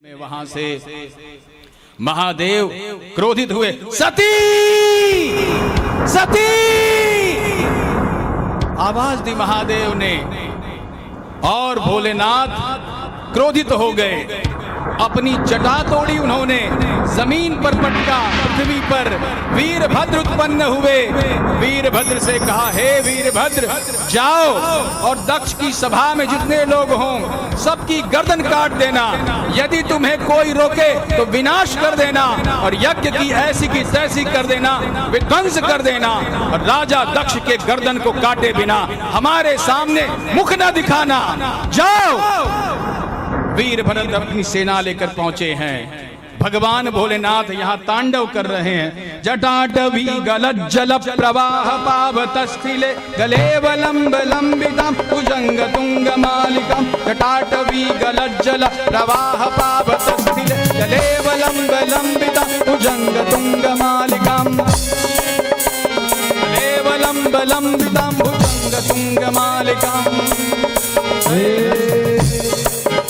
में वहां से महादेव क्रोधित हुए। सती सती आवाज दी महादेव ने और भोलेनाथ क्रोधित हो गए। अपनी जटा तोड़ी उन्होंने, जमीन पर पटका, पृथ्वी पर वीरभद्र उत्पन्न हुए। वीरभद्र से कहा, हे वीरभद्र जाओ और दक्ष की सभा में जितने लोग हों सबकी गर्दन काट देना। यदि तुम्हें कोई रोके तो विनाश कर देना और यज्ञ की ऐसी की तैसी कर देना, विध्वंस कर देना। और राजा दक्ष के गर्दन को काटे बिना हमारे सामने मुख न दिखाना। जाओ। वीरभद्र अपनी सेना लेकर पहुंचे हैं। भगवान भोलेनाथ यहाँ तांडव कर रहे हैं। जटाटवी गलज्जल प्रवाह पावतस्थिले गलेवलंब लंबितम भुजंग तुंग मालिकम। जटाटवी गलज्जल प्रवाह पावतस्थिले गलेवलंब लंबितम भुजंग तुंग मालिकम। गलेवलंब लंबितम भुजंग तुंग मालिकम।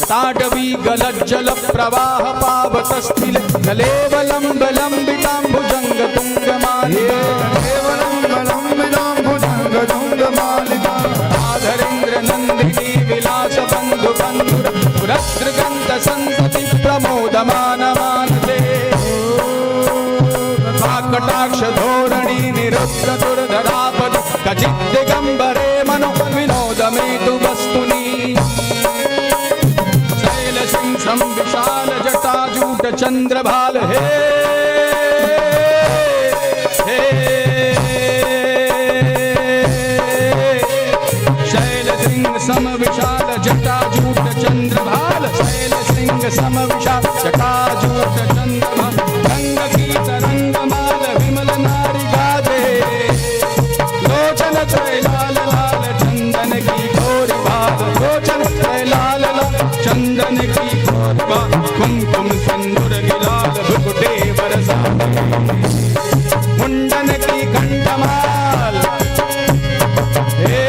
ताटवी गलज्जल प्रवाह पावतस्थिले गलेवलंब लंबितां भुजंग तुंग मालिकां। आधरेन्द्र नंदिनी विलास बंधु बंधुर पुरस्त्रगंत संतति प्रमोदमान मानसे। कटाक्ष धोरणी निरुद्र दुर्धरापद कचित् दिगंबरे मनो विनोद में तु वस्तुनि। विशाल जटाजूट चंद्रभाल हे हे शैल सिंह सम विशाल जटाजूट चंद्रभाल। शैल सिंह सम विशाल जटाजूट चंद्रभाल। रंग की तरंगमाल विमल नारी गाजे। लोचन त्रय लाल लाल चंदन की घोरी बाल। लोचन त्रय लाल लाल चंदन की कुमकुम सिंदूर गिलाल भुकुटे बरसा। मुंडन की कंठमाल हे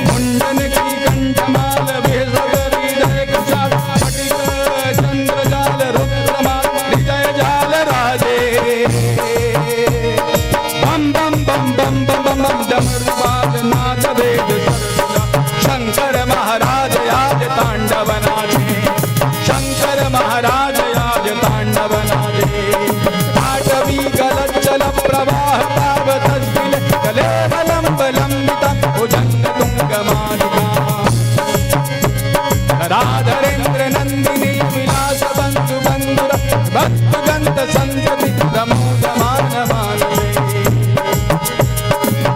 मुंडन की कंठमाल। हृदय कुशाल फटिक चंद्रजाल रुद्रमाल हृदय जाल राजे। बम बम बम बम बम बम डमरुवाद नाद वेद शंकर महाराज आज तांडव नाचे। शंकर महाराज आज तांडव नाचे। आटवी गलज्जल प्रवाह पावतस्थिले गलेवलंब लंबितं भुजंग तुंग मालिकां। राधरेन्द्र नंदिनी विलास बंधु बंधुर भक्तगंत संतति प्रमोदमान मानसे।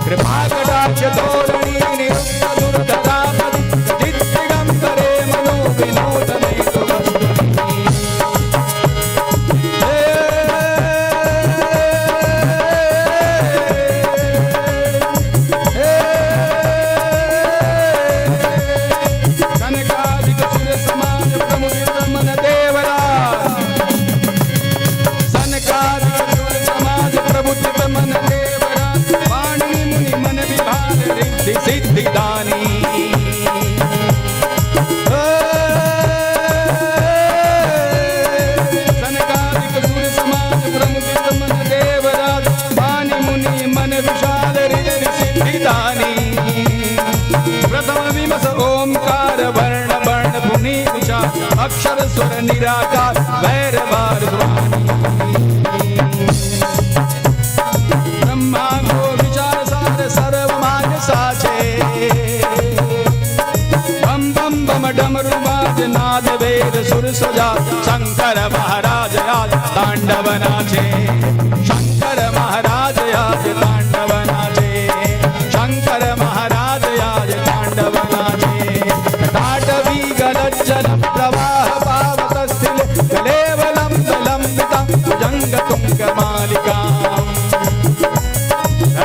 कृपा कटाक्ष धोरणी निरुद्ध दुर्धरापदि कचित् दिगंबरे मनो विनोद में तु वस्तुनि। कनकादिक सुर समाज प्रमुदित मन देवराज। सनकादिक सुर समाज प्रमुदित मन देवराज। वाणी मुनि मन विभाग रिद्धि सिद्धि दानी। सनकादिक सुर समाज प्रमुदित मन देवराज। वाणी मुनि मन विशाल रिद्धि सिद्धि दानी। प्रथम विमस ओंकार वर्ण वर्ण पुनि विशाल अक्षर स्वर निराकार वैरवार ध्वनि। ब्रह्मांडो विचार सार सर्वमाग साचे। बम बम बम डमरुवाज नाद वेद सुर सजा। शंकर महाराज आज तांडव नाचे। शंकर महाराज आज तांडव नाचे। शंकर महाराज आज तांडव नाचे। ताटवी गलज्जल प्रवाह पावतस्थिले गलेवलंब लंबितं भुजंग तुंग मालिकां।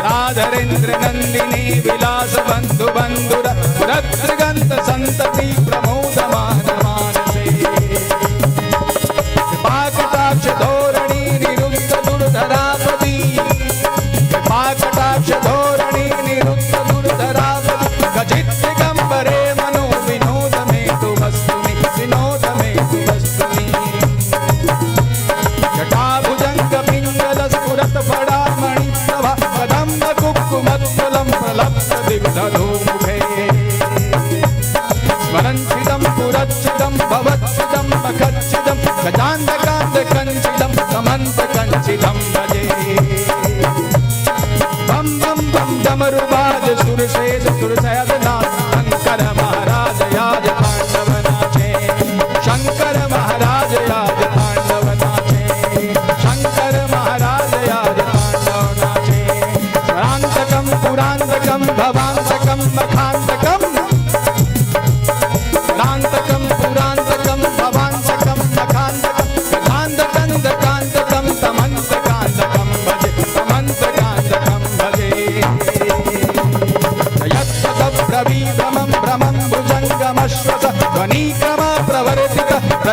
राधरेन्द्र नंदिनी विलास बंधु बंधुर पुरस्त्रगंत संतति प्रमोदमान मानसे। कृपा कटाक्ष धोरणी निरुद्ध दुर्धरापदि। कृपा कटाक्ष धोरणी निरुद्ध दुर्धरापदि कचित् दिगंबरे मनो विनोद में तु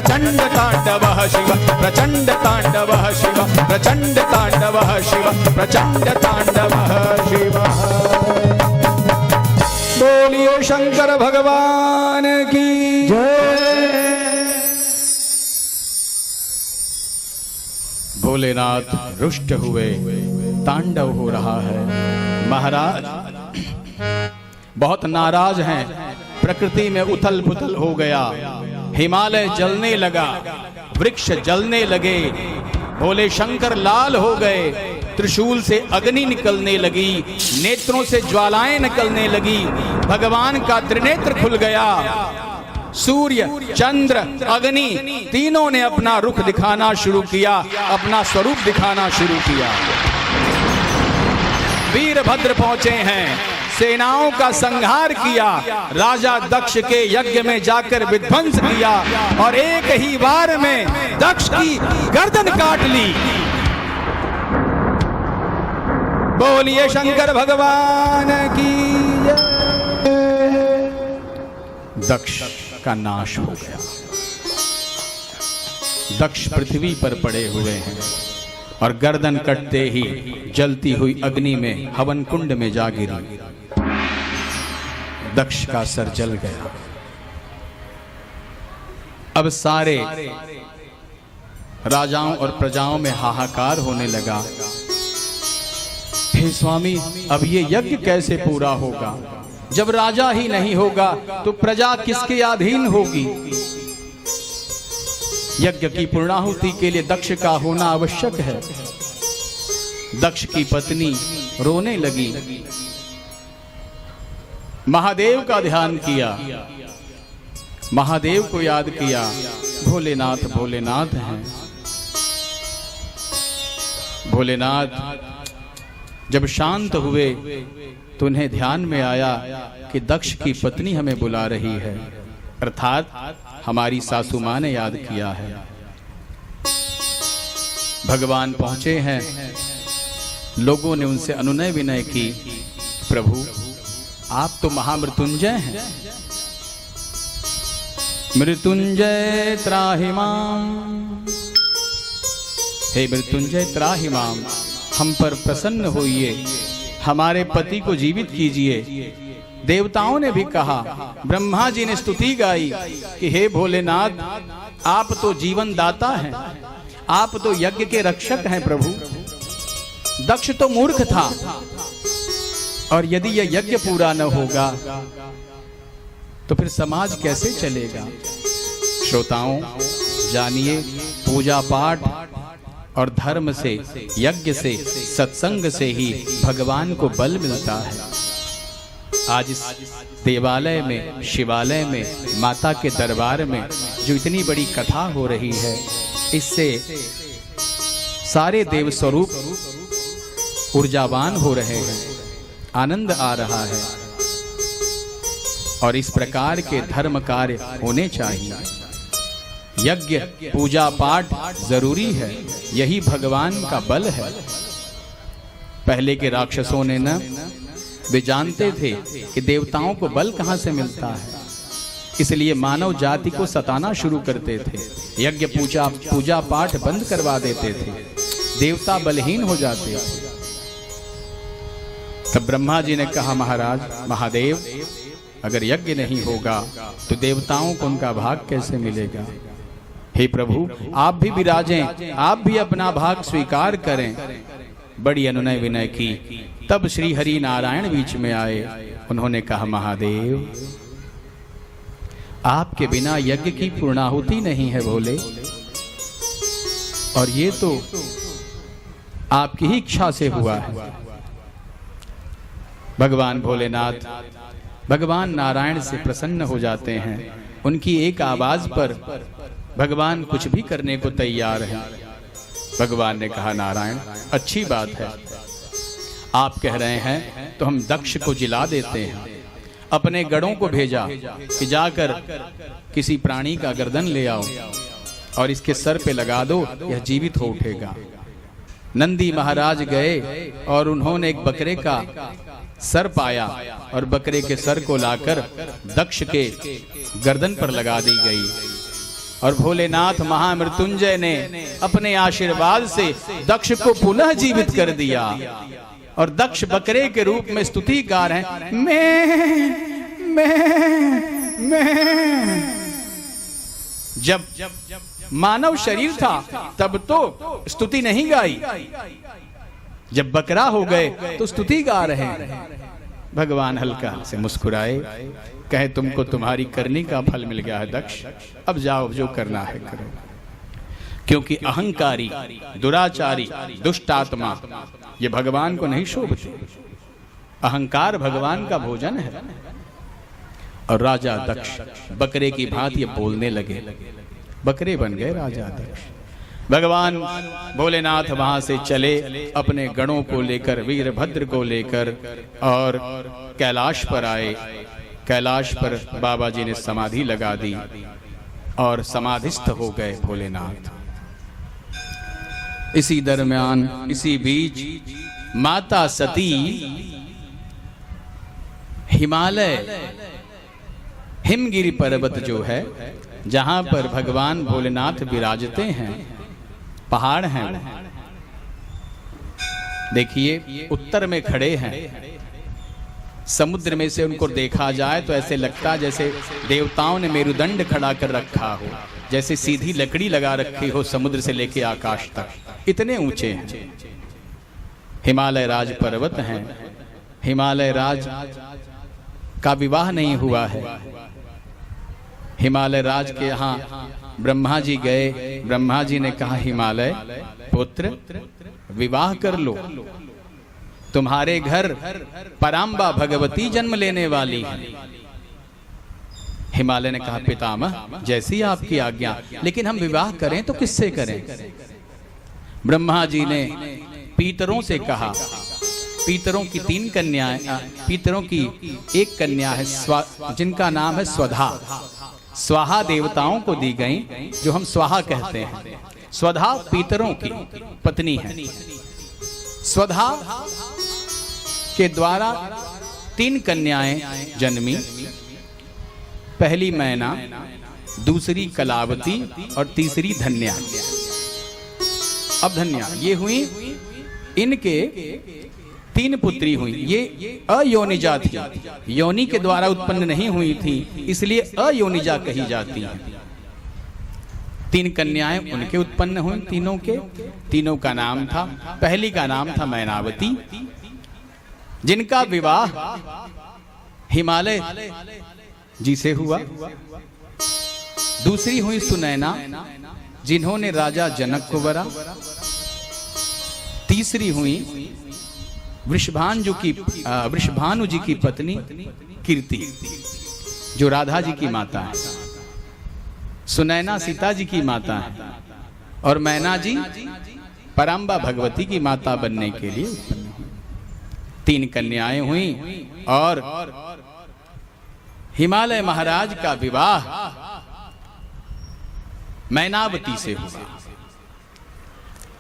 प्रचंड तांडवः शिव, प्रचंड तांडवः शिव, प्रचंड तांडवः शिव, प्रचंड तांडवः शिव। बोलिए शंकर भगवान की जय। भोलेनाथ रुष्ट हुए, तांडव हो रहा है। महाराज बहुत नाराज हैं, प्रकृति में उथल पुथल हो गया, हिमालय जलने लगा, वृक्ष जलने लगे, भोले शंकर लाल हो गए, त्रिशूल से अग्नि निकलने लगी, नेत्रों से ज्वालाएं निकलने लगी, भगवान का त्रिनेत्र खुल गया। सूर्य, चंद्र, अग्नि तीनों ने अपना रुख दिखाना शुरू किया, अपना स्वरूप दिखाना शुरू किया। वीरभद्र पहुंचे हैं, सेनाओं का संहार किया, राजा दक्ष के यज्ञ में जाकर विध्वंस किया और एक ही बार में दक्ष की गर्दन काट ली। बोलिए शंकर भगवान की जय। दक्ष का नाश हो गया। दक्ष पृथ्वी पर पड़े हुए हैं और गर्दन कटते ही जलती हुई अग्नि में हवन कुंड में जा गिरी। दक्ष का सर जल गया। अब सारे राजाओं और प्रजाओं में हाहाकार होने लगा। हे स्वामी, अब ये यज्ञ कैसे पूरा होगा? जब राजा ही नहीं होगा तो प्रजा किसके अधीन होगी? यज्ञ की पूर्णाहुति के लिए दक्ष का होना आवश्यक है। दक्ष की पत्नी रोने लगी, महादेव का ध्यान किया, महादेव को याद किया। भोलेनाथ भोलेनाथ हैं। भोलेनाथ जब शांत हुए तो उन्हें ध्यान में आया कि दक्ष की पत्नी हमें बुला रही है, अर्थात हमारी सासू मां ने याद किया है। भगवान पहुंचे हैं। लोगों ने उनसे अनुनय विनय की, प्रभु आप तो महामृत्युंजय हैं, मृत्युंजय त्राहि माम, हे मृत्युंजय त्राहि माम, हम पर प्रसन्न होइए, हमारे पति को जीवित कीजिए। देवताओं ने भी कहा, ब्रह्मा जी ने स्तुति गाई कि हे भोलेनाथ आप तो जीवन दाता हैं, आप तो यज्ञ के रक्षक हैं प्रभु। दक्ष तो मूर्ख था और यदि यह यज्ञ पूरा न होगा तो फिर समाज कैसे चलेगा? श्रोताओं जानिए, पूजा पाठ और धर्म से, यज्ञ से, सत्संग से ही भगवान को बल मिलता है। आज इस देवालय में, शिवालय में, माता के दरबार में जो इतनी बड़ी कथा हो रही है, इससे सारे देव स्वरूप ऊर्जावान हो रहे हैं, आनंद आ रहा है और इस प्रकार के धर्म कार्य होने चाहिए। यज्ञ पूजा पाठ जरूरी है, यही भगवान का बल है। पहले के राक्षसों ने न, वे जानते थे कि देवताओं को बल कहां से मिलता है, इसलिए मानव जाति को सताना शुरू करते थे, यज्ञ पूजा पाठ बंद करवा देते थे, देवता बलहीन हो जाते थे। तब ब्रह्मा जी ने कहा, महाराज महादेव, अगर यज्ञ नहीं होगा तो देवताओं को उनका भाग कैसे मिलेगा? हे प्रभु आप भी विराजें, आप भी अपना भाग स्वीकार करें। बड़ी अनुनय विनय की। तब श्री हरि नारायण बीच में आए। उन्होंने कहा, महादेव आपके बिना यज्ञ की पूर्णाहुति नहीं है भोले, और ये तो आपकी ही इच्छा से हुआ है। भगवान भोलेनाथ भगवान नारायण से प्रसन्न हो जाते हैं। उनकी एक आवाज पर भगवान कुछ भी करने को तैयार है। भगवान ने कहा, नारायण अच्छी बात है, आप कह रहे हैं तो हम दक्ष को जिला देते हैं। अपने गढ़ों को भेजा कि जाकर किसी प्राणी का गर्दन ले आओ और इसके सर पे लगा दो, यह जीवित हो उठेगा। नंदी महाराज गए और उन्होंने एक बकरे का सर पाया और बकरे के सर को लाकर दक्ष के गर्दन पर लगा दी गई। और भोलेनाथ महामृत्युंजय ने अपने आशीर्वाद से दक्ष को पुनः जीवित कर दिया। और दक्ष बकरे के रूप में स्तुति गा रहे हैं, मैं। जब मानव शरीर था तब तो स्तुति नहीं गाई, जब बकरा हो गए तो स्तुति गा रहे हैं। भगवान हल्का से मुस्कुराए, कहे तुमको तुम्हारी करनी का फल मिल गया है दक्ष, अब जाओ जो करना है करो। क्योंकि अहंकारी, दुराचारी, दुष्ट आत्मा ये भगवान को नहीं शोभते। अहंकार भगवान का भोजन है। और राजा दक्ष बकरे की भांति बोलने लगे, बकरे बन गए राजा दक्ष। भगवान भोलेनाथ वहां से चले अपने गणों को लेकर, वीरभद्र को लेकर, और कैलाश पर आए। कैलाश पर बाबा जी ने समाधि लगा दी और समाधिस्थ हो गए भोलेनाथ। इसी दरमियान, इसी बीच माता सती हिमालय, हिमगिरी पर्वत जो है जहां पर भगवान भोलेनाथ विराजते हैं, पहाड़ हैं, देखिए उत्तर में खड़े हैं। समुद्र में से उनको देखा जाए तो ऐसे लगता जैसे देवताओं ने मेरुदंड खड़ा कर रखा हो, जैसे सीधी लकड़ी लगा रखी हो समुद्र से लेके आकाश तक, इतने ऊंचे हैं। हिमालय राज पर्वत हैं। हिमालय राज का विवाह नहीं हुआ है। हिमालय राज के यहाँ ब्रह्मा जी गए, ब्रह्मा जी ने कहा हिमालय पुत्र विवाह कर लो, तुम्हारे घर पराम्बा भगवती जन्म लेने वाली है। हिमालय ने कहा पितामह जैसी आपकी आज्ञा, लेकिन हम विवाह करें तो किससे करें? ब्रह्मा जी ने पीतरों से कहा, पीतरों की 3 कन्याएं, पीतरों की एक कन्या है जिनका नाम है स्वधा। स्वाहा देवताओं को दी गई, जो हम स्वाहा कहते हैं। स्वधा पीतरों की पत्नी है। स्वधा के द्वारा 3 कन्याएं जन्मी, पहली मैना, दूसरी कलावती और तीसरी धन्या। अब धन्या ये हुई, इनके 3 पुत्री हुई। ये अयोनिजा थी, योनि के द्वारा उत्पन्न नहीं हुई थी, इसलिए अयोनिजा कही जाती है। 3 कन्याएं उनके उत्पन्न हुई, तीनों का नाम था, पहली का नाम था मैनावती, जिनका विवाह हिमालय जी से हुआ। दूसरी हुई सुनैना, जिन्होंने राजा जनक को वरा। तीसरी हुई वृषभानु जी की पत्नी कीर्ति, जो राधा जी की माता है। सुनैना सीता जी की माता है और मैना जी पराम्बा भगवती की माता बनने के लिए 3 कन्याएं हुई और हिमालय महाराज का विवाह मैनावती से हुआ।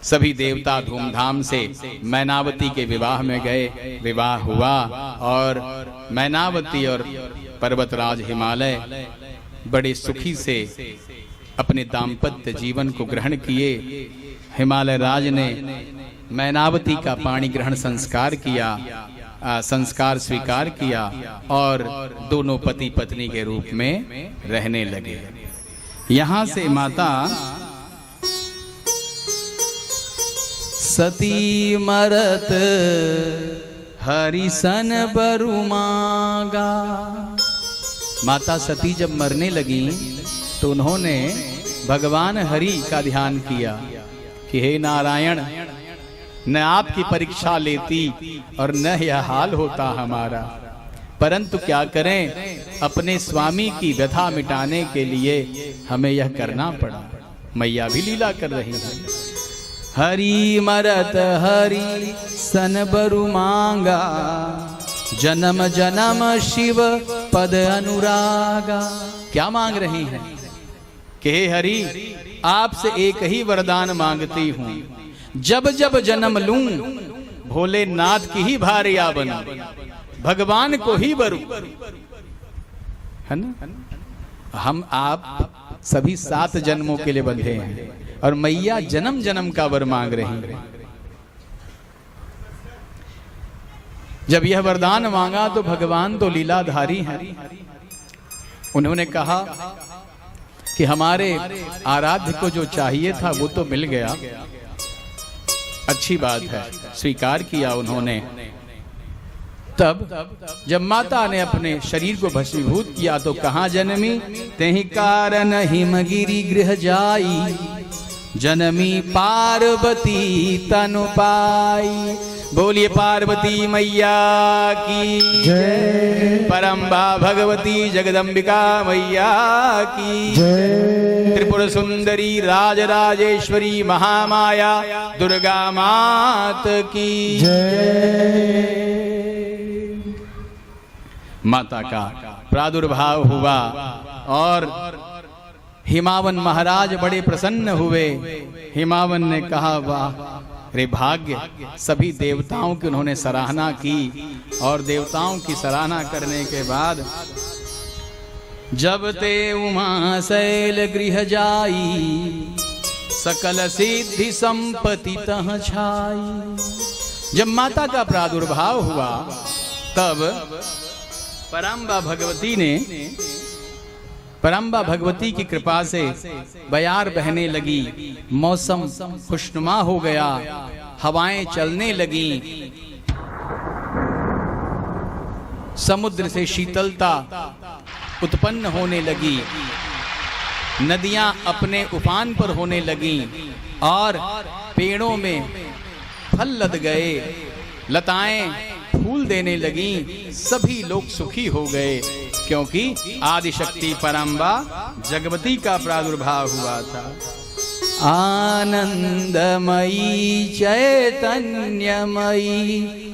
सभी देवता धूमधाम से मैनावती के विवाह में गए, विवाह हुआ और मैनावती और पर्वतराज हिमालय बड़े सुखी से अपने दाम्पत्य जीवन को ग्रहण किए। हिमालय राज ने मैनावती का पाणी ग्रहण संस्कार किया, संस्कार स्वीकार किया और दोनों पति पत्नी के रूप में रहने लगे। यहाँ से माता सती मरत हरिसन बरु मांगा। माता सती जब मरने लगी तो उन्होंने भगवान हरि का ध्यान किया कि हे नारायण, न आपकी परीक्षा लेती और न यह हाल होता हमारा, परंतु क्या करें, अपने स्वामी की व्यथा मिटाने के लिए हमें यह करना पड़ा। मैया भी लीला कर रही है। हरि मरत हरि सन बरु मांगा, जन्म जन्म शिव पद अनुरागा। क्या मांग रही हैं कि हे हरि, आपसे एक ही वरदान मांगती हूं, जब जब जन्म लूं भोलेनाथ की ही भार्या बनूं, भगवान को ही वरू। है ना? हम आप सभी 7 जन्मों के लिए बंधे हैं और मैया जन्म जन्म का वर मांग रही है। जब यह वरदान मांगा तो भगवान तो लीलाधारी हैं। उन्होंने कहा कि हमारे आराध्य को जो चाहिए था वो तो मिल गया, अच्छी बात है, स्वीकार किया उन्होंने। तब जब माता ने अपने शरीर को भस्मीभूत किया तो कहाँ जन्मी? तेहि कारण हिमगिरि गृह जाई, जनमी पार्वती तनु पाई। बोलिए पार्वती मैया की जय, परम्बा भगवती जगदम्बिका मैया की जय, त्रिपुर सुंदरी राजराजेश्वरी महामाया दुर्गा मात की जय। माता का प्रादुर्भाव हुआ और हिमावन महाराज बड़े प्रसन्न हुए। हिमावन ने कहा, वाह रे भाग्य, सभी देवताओं की उन्होंने सराहना की और देवताओं की सराहना करने के बाद जब ते उमा शैल गृह जाई, सकल सिद्धि संपत्ति तह छाई। जब माता का प्रादुर्भाव हुआ तब परम्बा भगवती की कृपा से बयार बहने लगी, मौसम खुशनुमा हो गया, हवाएं चलने लगी, समुद्र से शीतलता उत्पन्न होने लगी, नदियां अपने उफान पर होने लगी और पेड़ों में फल लद गए, लताएं फूल देने लगी, सभी लोग सुखी हो गए क्योंकि आदिशक्ति परम्बा जगवती का प्रादुर्भाव हुआ था। आनंदमयी चैतन्यमयी,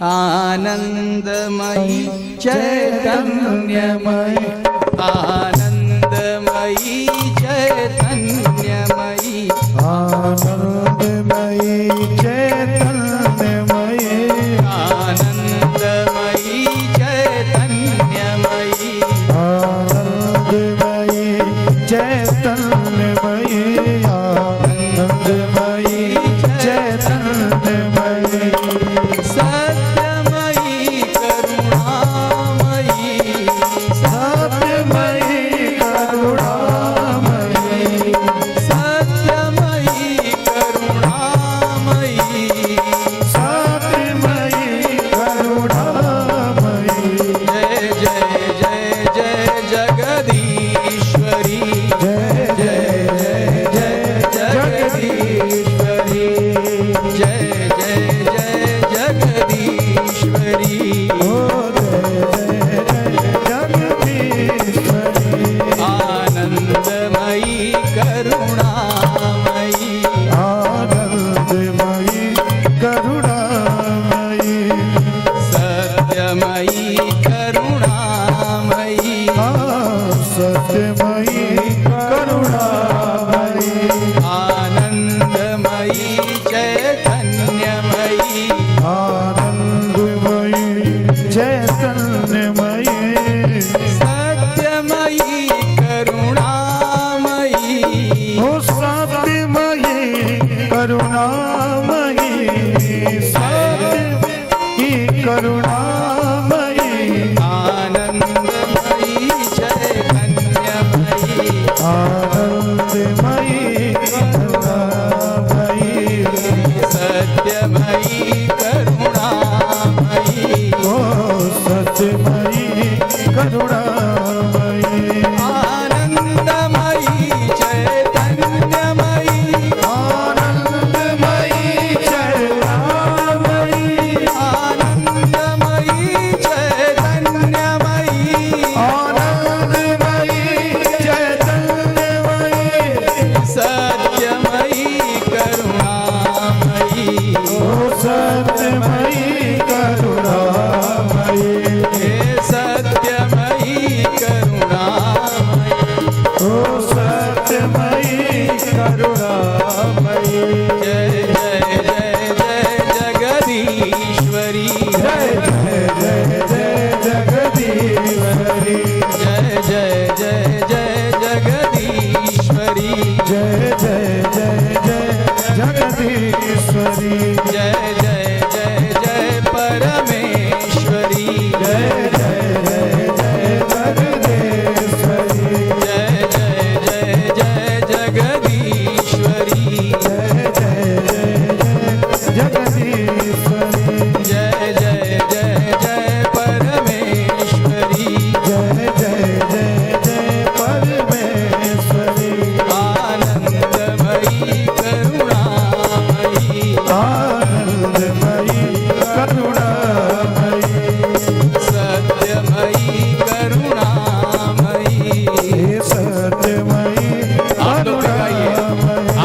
आनंदमयी चैतन्यमयी, आनंदमयी चैतन्यमयी, आनंदमयी चैतन्यमयी, आनंदमयी चैतन्यमयी, आनंदमयी चैतन्यमयी, आनंदमयी चैतन्यमयी, सत्यमयी करुणामयी, सत्यमयी करुणामयी, सत्यमयी करुणामयी, सत्यमयी करुणामयी। जय जय जय जय जगदीश्वरी, जय जय जय जगदीश्वरी, जय जय जय जगदीश्वरी, ओ जय जय जगदीश्वरी, आनंदमयी करुणामयी, आनंदमयी करुणामयी, सत्यमयी करुणामयी, सत्यमयी करुणामयी, आनंदमयी चैतन्यमयी, आनंदमयी चैतन्यमयी, सत्यमयी करुणामयी, ओ सत्यमयी करुणामयी, सत्यमयी करुणामयी, आनंदमयी चैतन्यमयी, आनंदमयी करुणामयी, सत्यमयी करुणामयी, ओ सत्यमयी करुणामयी, आनंदमयी चैतन्यमयी, आनंदमयी चैतन्यमयी, आनंदमयी चैतन्यमयी, आनंदमयी चैतन्यमयी, जय जय जय जय जगदीश्वरी जय जय जय जय परमेश्वरी जय जय जय जय जगदीश्वरी जय जय जय जय जगदीश्वरी जय जय जय जय जगदीश्वरी जय जय जय जय परमेश्वरी जय जय जय जय परमेश्वरी आनंदमयी करुणामयी आनंदमयी करुणामयी सत्यमयी करुणामयी हे सत्यमयी आप लोग भी गाइए,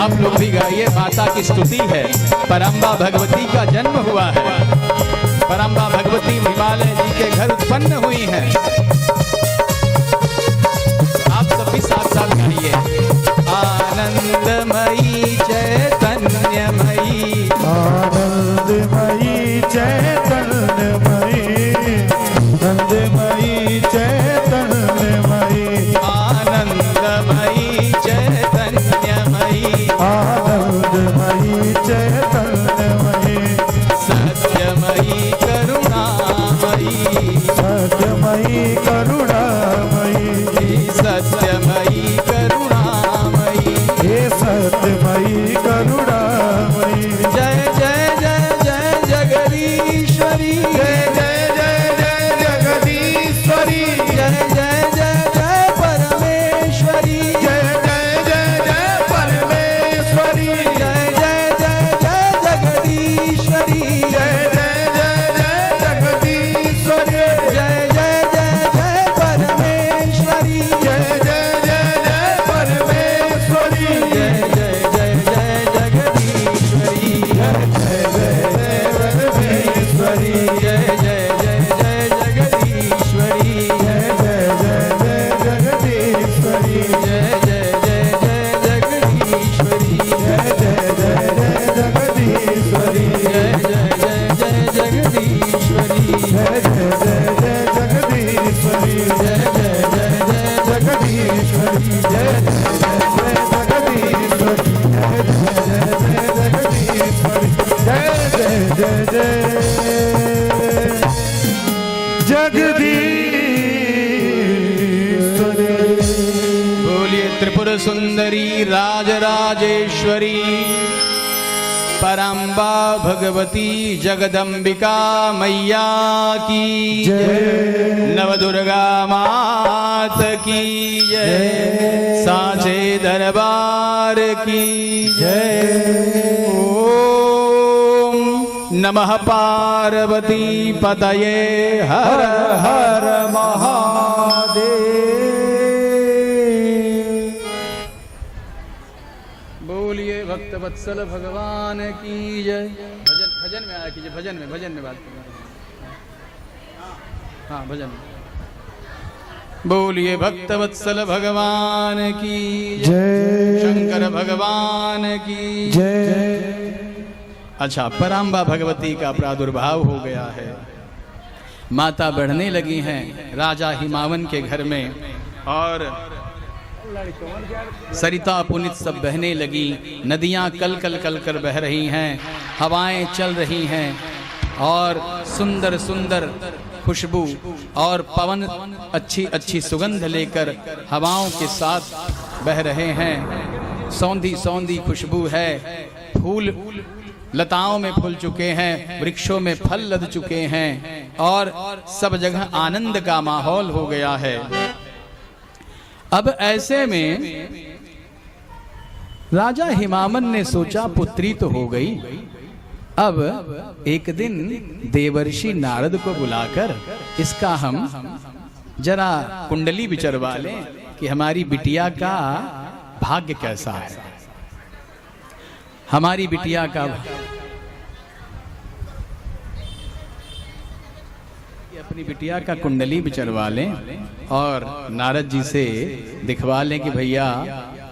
आप लोग भी गाइए। माता की स्तुति है। परम्बा भगवती का जन्म हुआ है। परम्बा भगवती हिमालय जी के घर उत्पन्न हुई हैं। आप सब भी साथ साथ गाइए। आनंदमयी चैतन्यमयी आनंदमयी चैतन्यमयी आनंदमयी चैतन्यमयी आनंदमयी चैतन्यमयी आनंदमयी चैतन्यमयी सत्यमयी करुणामयी सत्यमयी करुणामयी सत्यमयी करुणामयी हे सत्यमयी करुणामयी जय जय जय जय जगदीश्वरी जय जय जय जय जगदीश्वरी जय जय जय जय परमेश्वरी जय जय जय जय परमेश्वरी जय जय जय जय जगदीश्वरी जय जय जय जय जगदीश्वरी जय जय जय जय परमेश्वरी जय जय जय जय परमेश्वरी जय जय जय जय जगदीश्वरी जय जय जय जय परमेश्वरी जय जय जय जय जगदीश्वरी जय जय जय जय जगदीश्वरी जय जय जय जय जगदीश्वरी जय जय जय जय जगदीश्वरी जय जय जय जय जगदीश्वरी जय जय जय जय जगदीश्वरी जय जय जय जय जगदीश्वरी जय जय जय जगदीश्वरी जय जय जय जगदीश्वरी बोलिए त्रिपुर सुंदरी राजराजेश्वरी परम्बा भगवती जगदम्बिका मैया की जय नवदुर्गा मात की जय सांचे दरबार की जय ओम नमः पार्वती पतये हर हर महादेव। बोलिए भक्त वत्सल भगवान की जय। भजन भजन में आया कीजिए, भजन में बात करना। हाँ भजन में। बोलिए भक्त वत्सल भगवान की जय शंकर भगवान की जय अच्छा, परम्बा भगवती का प्रादुर्भाव हो गया है। माता बढ़ने लगी हैं राजा हिमावन के घर में और सरिता पुनित सब बहने लगी। नदियां कल कल कल कर बह रही हैं, हवाएं चल रही हैं और सुंदर सुंदर खुशबू और पवन अच्छी अच्छी सुगंध लेकर हवाओं के साथ बह रहे हैं। सौंधी सौंधी खुशबू है। फूल लताओं में फूल चुके हैं, वृक्षों में फल लद चुके हैं और सब जगह आनंद का माहौल हो गया है। अब ऐसे में राजा हिमावन ने सोचा पुत्री तो हो गई, अब एक दिन देवर्षि नारद को बुलाकर इसका हम जरा कुंडली विचरवा लें कि हमारी बिटिया का भाग्य कैसा है, हमारी बिटिया का अपनी बिटिया का कुंडली विचरवा लें और नारद जी से दिखवा लें कि भैया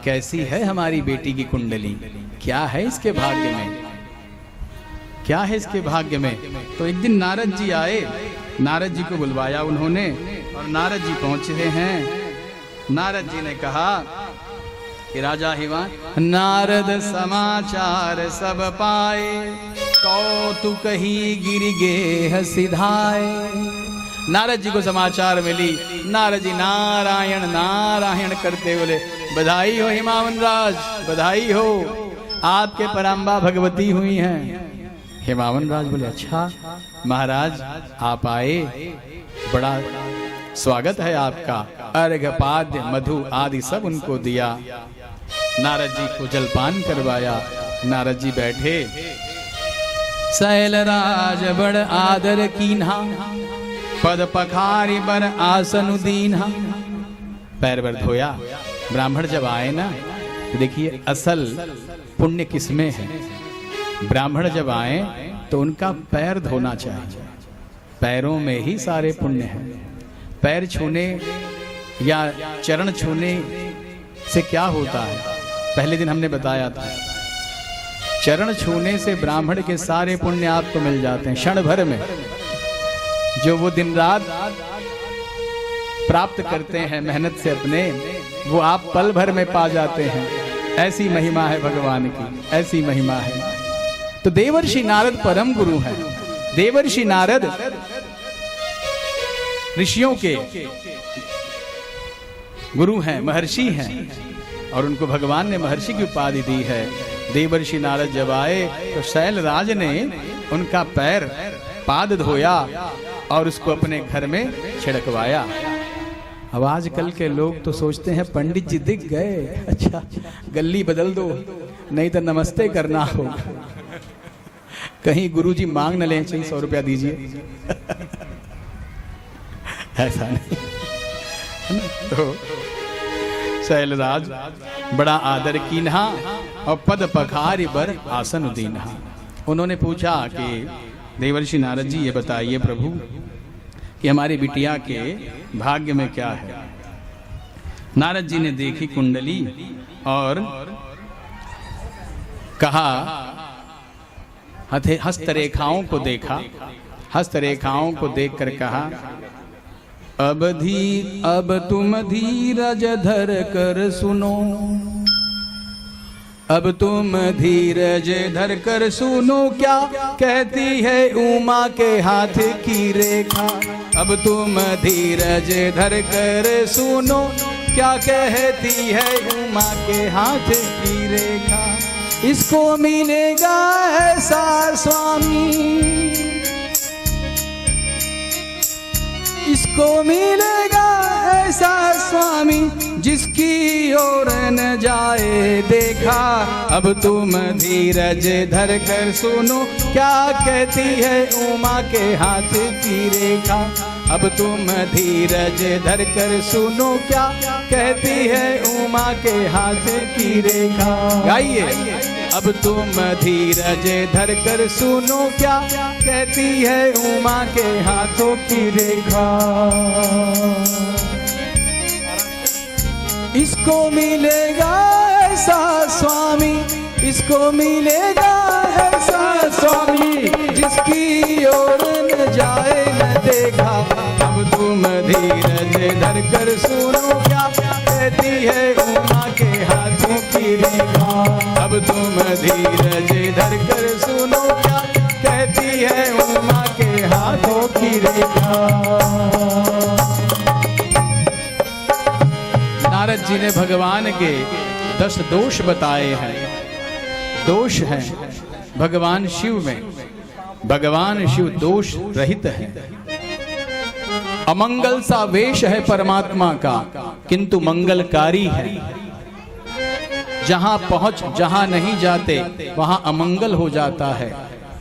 कैसी है हमारी बेटी की कुंडली, क्या है इसके भाग्य में, क्या है इसके भाग्य में। तो एक दिन नारद जी आए, नारद जी को बुलवाया उन्होंने और नारद जी पहुंचे हैं। नारद जी ने कहा कि राजा हिमांशु नारद समाचार सब पाए, कौतुक ही गिर गेह सिधाए। नारद जी को समाचार मिली, नारद जी नारायण नारायण करते बोले, बधाई हो हिमावन राज, बधाई हो, आपके पराम्बा भगवती हुई हैं। हिमावन राज बोले, अच्छा महाराज आप आए, बड़ा स्वागत है आपका। अर्घ्य पाद्य मधु आदि सब उनको दिया, नारद जी को जलपान करवाया। नारद जी बैठे, शैलराज बड़ आदर कीन्हा, पद पखारी बर आसन दीन्हा। पैर बर धोया। ब्राह्मण जब आए ना तो देखिए असल पुण्य किसमें है। ब्राह्मण जब आए तो उनका पैर धोना चाहिए, पैरों में ही सारे पुण्य हैं। पैर छूने या चरण छूने से क्या होता है, पहले दिन हमने बताया था, चरण छूने से ब्राह्मण के सारे पुण्य आपको मिल जाते हैं क्षण भर में। जो वो दिन रात प्राप्त करते हैं मेहनत से अपने, वो आप पल भर में पा जाते हैं। ऐसी महिमा है भगवान की, ऐसी महिमा है। तो देवर्षि नारद परम गुरु हैं। देवर्षि नारद ऋषियों के गुरु हैं, महर्षि हैं, और उनको भगवान ने महर्षि की उपाधि दी है। देवर्षि नारद जब आए तो शैलराज ने उनका पैर पाद धोया और उसको अपने घर में छिड़कवाया। अब आजकल के लोग तो सोचते हैं पंडित जी दिख गए, अच्छा गल्ली बदल दो, नहीं तो नमस्ते करना हो, कहीं गुरुजी मांग न लें, चाहिए 100 रुपया दीजिए। ऐसा नहीं। तो शैलराज बड़ा आदर कीन्हा और पद पखारी बर आसन दीन्हा। उन्होंने पूछा कि देवर्षि नारद जी ये बताइए प्रभु कि हमारी बिटिया के भाग्य में क्या है। नारद जी ने देखी कुंडली और कहा, हस्तरेखाओं को देखा, हस्तरेखाओं को देखकर कहा, अब तुम धीरज धर कर सुनो, अब तुम धीरज धर कर सुनो, क्या कहती है उमा के हाथ की रेखा। अब तुम धीरज धर कर सुनो, क्या कहती है उमा के हाथ की रेखा। इसको मिलेगा ऐसा स्वामी, इसको मिलेगा ऐसा स्वामी, जिसकी ओर न जाए देखा। अब तुम धीरज धर कर सुनो, क्या कहती है उमा के हाथ की रेखा। अब तुम धीरज धर कर सुनो, क्या कहती है उमा के हाथ की रेखा। गाइए, अब तुम धीरज धर कर सुनो, क्या कहती है उमा के हाथों की रेखा। इसको मिलेगा ऐसा स्वामी, इसको मिलेगा ऐसा स्वामी, जिसकी ओर न जाए न देखा। अब तुम धीरज धर कर सुनो, क्या कहती है उमा के हाथों की रेखा। अब तुम धीरज धर कर सुनो, क्या कहती है उमा के हाथों की रेखा। नारद जी ने भगवान के 10 दोष बताए हैं। दोष हैं भगवान शिव में, भगवान शिव दोष रहित है। अमंगल सा वेश है परमात्मा का, किंतु मंगलकारी है। जहां पहुंच जहां नहीं जाते वहां अमंगल हो जाता है।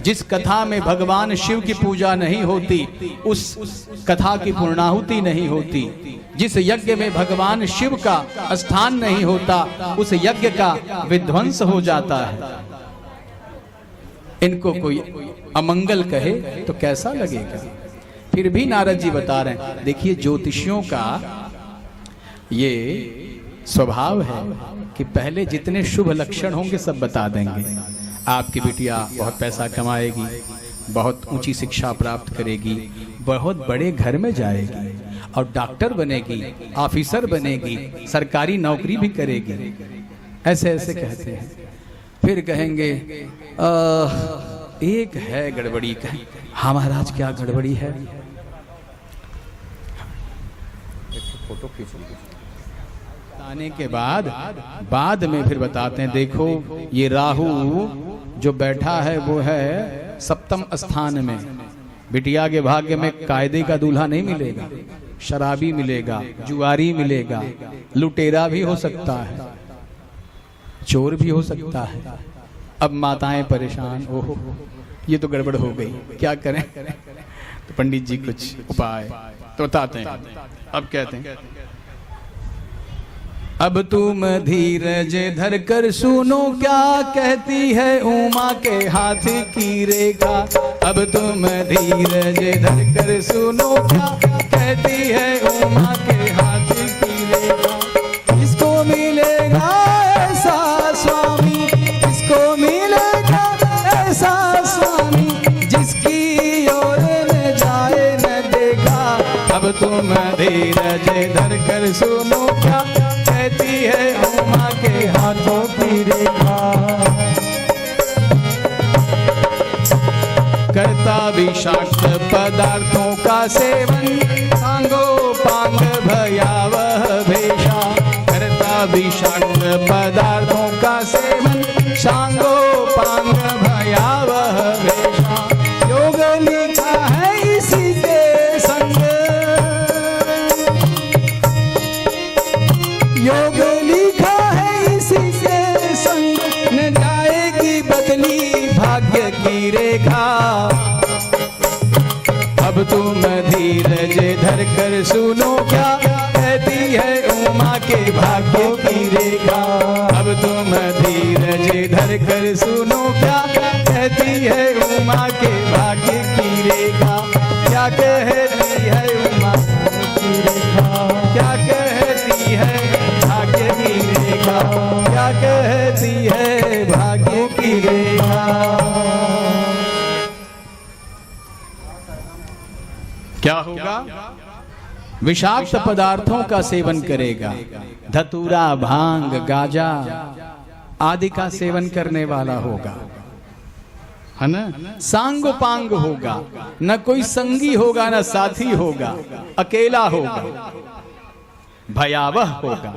जिस कथा में भगवान शिव की पूजा नहीं होती, उस कथा की पूर्णाहुति नहीं होती। जिस यज्ञ में भगवान शिव का स्थान नहीं होता, उस यज्ञ का विध्वंस हो जाता है। इनको कोई अमंगल कहे तो कैसा लगेगा। फिर भी नारद जी बता रहे हैं, देखिए ज्योतिषियों का ये स्वभाव है कि पहले जितने शुभ लक्षण होंगे सब बता देंगे। आपकी बिटिया बहुत पैसा कमाएगी, बहुत ऊंची शिक्षा प्राप्त करेगी, बहुत बड़े घर में जाएगी और डॉक्टर बनेगी, ऑफिसर बनेगी, सरकारी नौकरी भी करेगी। ऐसे ऐसे कहते हैं। फिर कहेंगे एक है गड़बड़ी का। हाँ महाराज, क्या गड़बड़ी है? फोटो खींच लीजिए। आने के बाद में फिर बताते हैं, देखो ये राहु जो बैठा है वो है सप्तम स्थान में। बिटिया के भाग्य में कायदे का दूल्हा नहीं मिलेगा, शराबी मिलेगा, जुआरी मिलेगा, लुटेरा भी हो सकता है, चोर भी हो सकता है। अब माताएं परेशान, ओहो ये तो गड़बड़ हो गई, क्या करें? तो पंडित जी कुछ उपाय तो बताते हैं। अब कहते हैं, अब तुम धीरज धर कर सुनो क्या कहती है उमा के हाथ की रेखा। अब तुम धीरज धर कर सुनो क्या कहती है उमा के हाथ की रेखा। इसको मिलेगा ऐसा स्वामी, इसको मिलेगा ऐसा स्वामी, जिसकी ओर न जाए न देखा। अब तुम धीरज धर कर सुनो क्या कहती है उमा के हाथों की रेखा। करता विषाक्त पदार्थों का सेवन, सांगो पांग भयावह भेषा। करता विषाक्त पदार्थों का सेवन, सांगो पांग भयावह भेषा। योग लिखा है इसी के संग, योग लिखा है इसी के संग, न जाएगी बदली भाग्य की रेखा। अब तुम धीरज धर कर सुनो क्या कहती है उमा के भाग्य की रेखा। अब तुम धीरज धर कर सुनो क्या कहती है उमा के भाग्य की रेखा। क्या कहती है उमा की रेखा, क्या कहती है भाग्य की रेखा, क्या कहती है भाग्य की रेखा। क्या होगा? विषाक्त पदार्थों का सेवन करेगा, धतूरा, भांग, गाजा आदि का सेवन करने वाला होगा, है ना। सांग पांग होगा, न कोई संगी होगा न साथी होगा, अकेला होगा, भयावह होगा,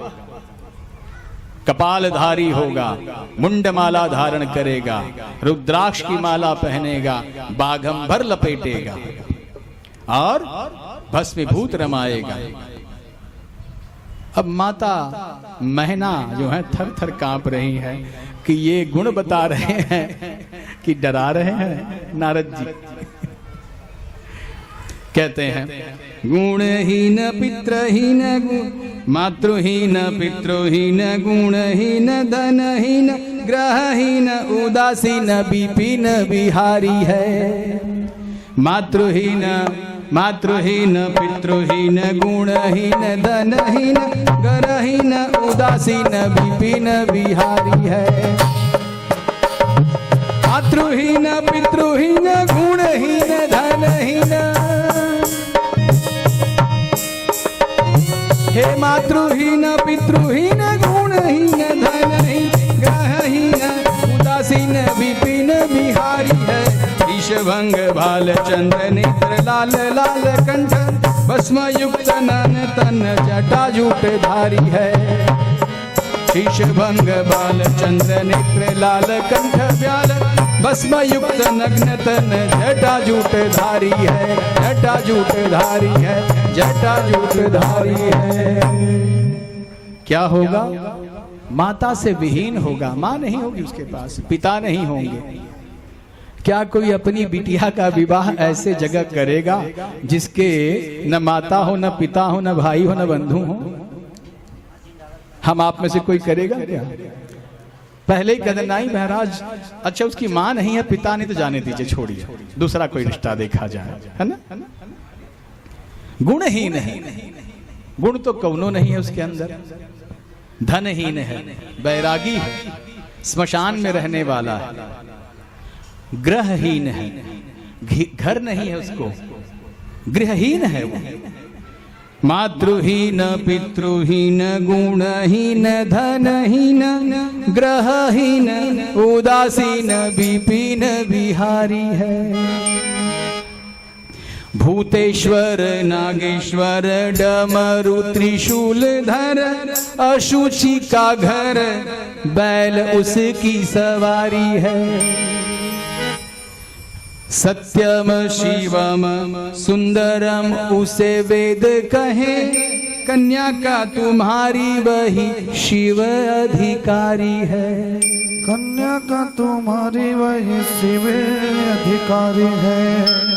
कपालधारी होगा, मुंडमाला धारण करेगा, रुद्राक्ष की माला पहनेगा, बाघंबर लपेटेगा और भस्मीभूत रमाएगा। अब माता महना जो है थर थर कांप रही है कि ये गुण बता रहे हैं कि डरा रहे हैं नारद जी। कहते हैं, गुणहीन पितृहीन मातृहीन पितृहीन गुणहीन धनहीन ग्रहहीन उदासीन विपिन बिहारी है। मातृहीन मातृहीन पितृहीन गुणहीन धनहीन ग्रहहीन उदासीन विपिन बिहारी है। मातृहीन पितृहीन गुणहीन धनहीन, हे मातृहीन पितृहीन गुणहीन धनहीन ग्रहहीन उदासीन विपिन बिहारी है। ईशभंग भाल चंद्र नेत्र लाल लाल कंठ भस्म युक्त नन तन जटा जूट धारी है। शीशभंग बाल चंद्र नेत्र लाल कंठ व्याल भस्म युक्त नग्न तन जटा जूट धारी है, जटा जूट धारी है, जटा जूट धारी है। क्या होगा? माता से विहीन होगा, माँ नहीं होगी उसके पास, पिता नहीं होंगे। क्या कोई अपनी बिटिया का विवाह ऐसे जगह करेगा जिसके न माता हो, न पिता हो, न भाई हो, न बंधु हो? हम आप में से कोई करेगा क्या? पहले ही कहते नहीं महाराज, अच्छा उसकी माँ नहीं है, पिता नहीं, तो जाने दीजिए, छोड़िए, दूसरा कोई रिश्ता देखा जाए, है ना। गुणहीन है, गुण तो कौनो नहीं है उसके अंदर। धनहीन है, बैरागी है, स्मशान में रहने वाला है। ग्रहहीन है, घर नहीं है उसको, गृहहीन है वो। मातृहीन पितृहीन गुणहीन धनहीन ग्रहहीन उदासीन विपिन बिहारी है। भूतेश्वर नागेश्वर डमरु त्रिशूलधर अशुचि का घर बैल उसकी सवारी है। सत्यम शिवम सुंदरम उसे वेद कहे कन्या का तुम्हारी वही शिव अधिकारी है। कन्या का तुम्हारी वही शिव अधिकारी है।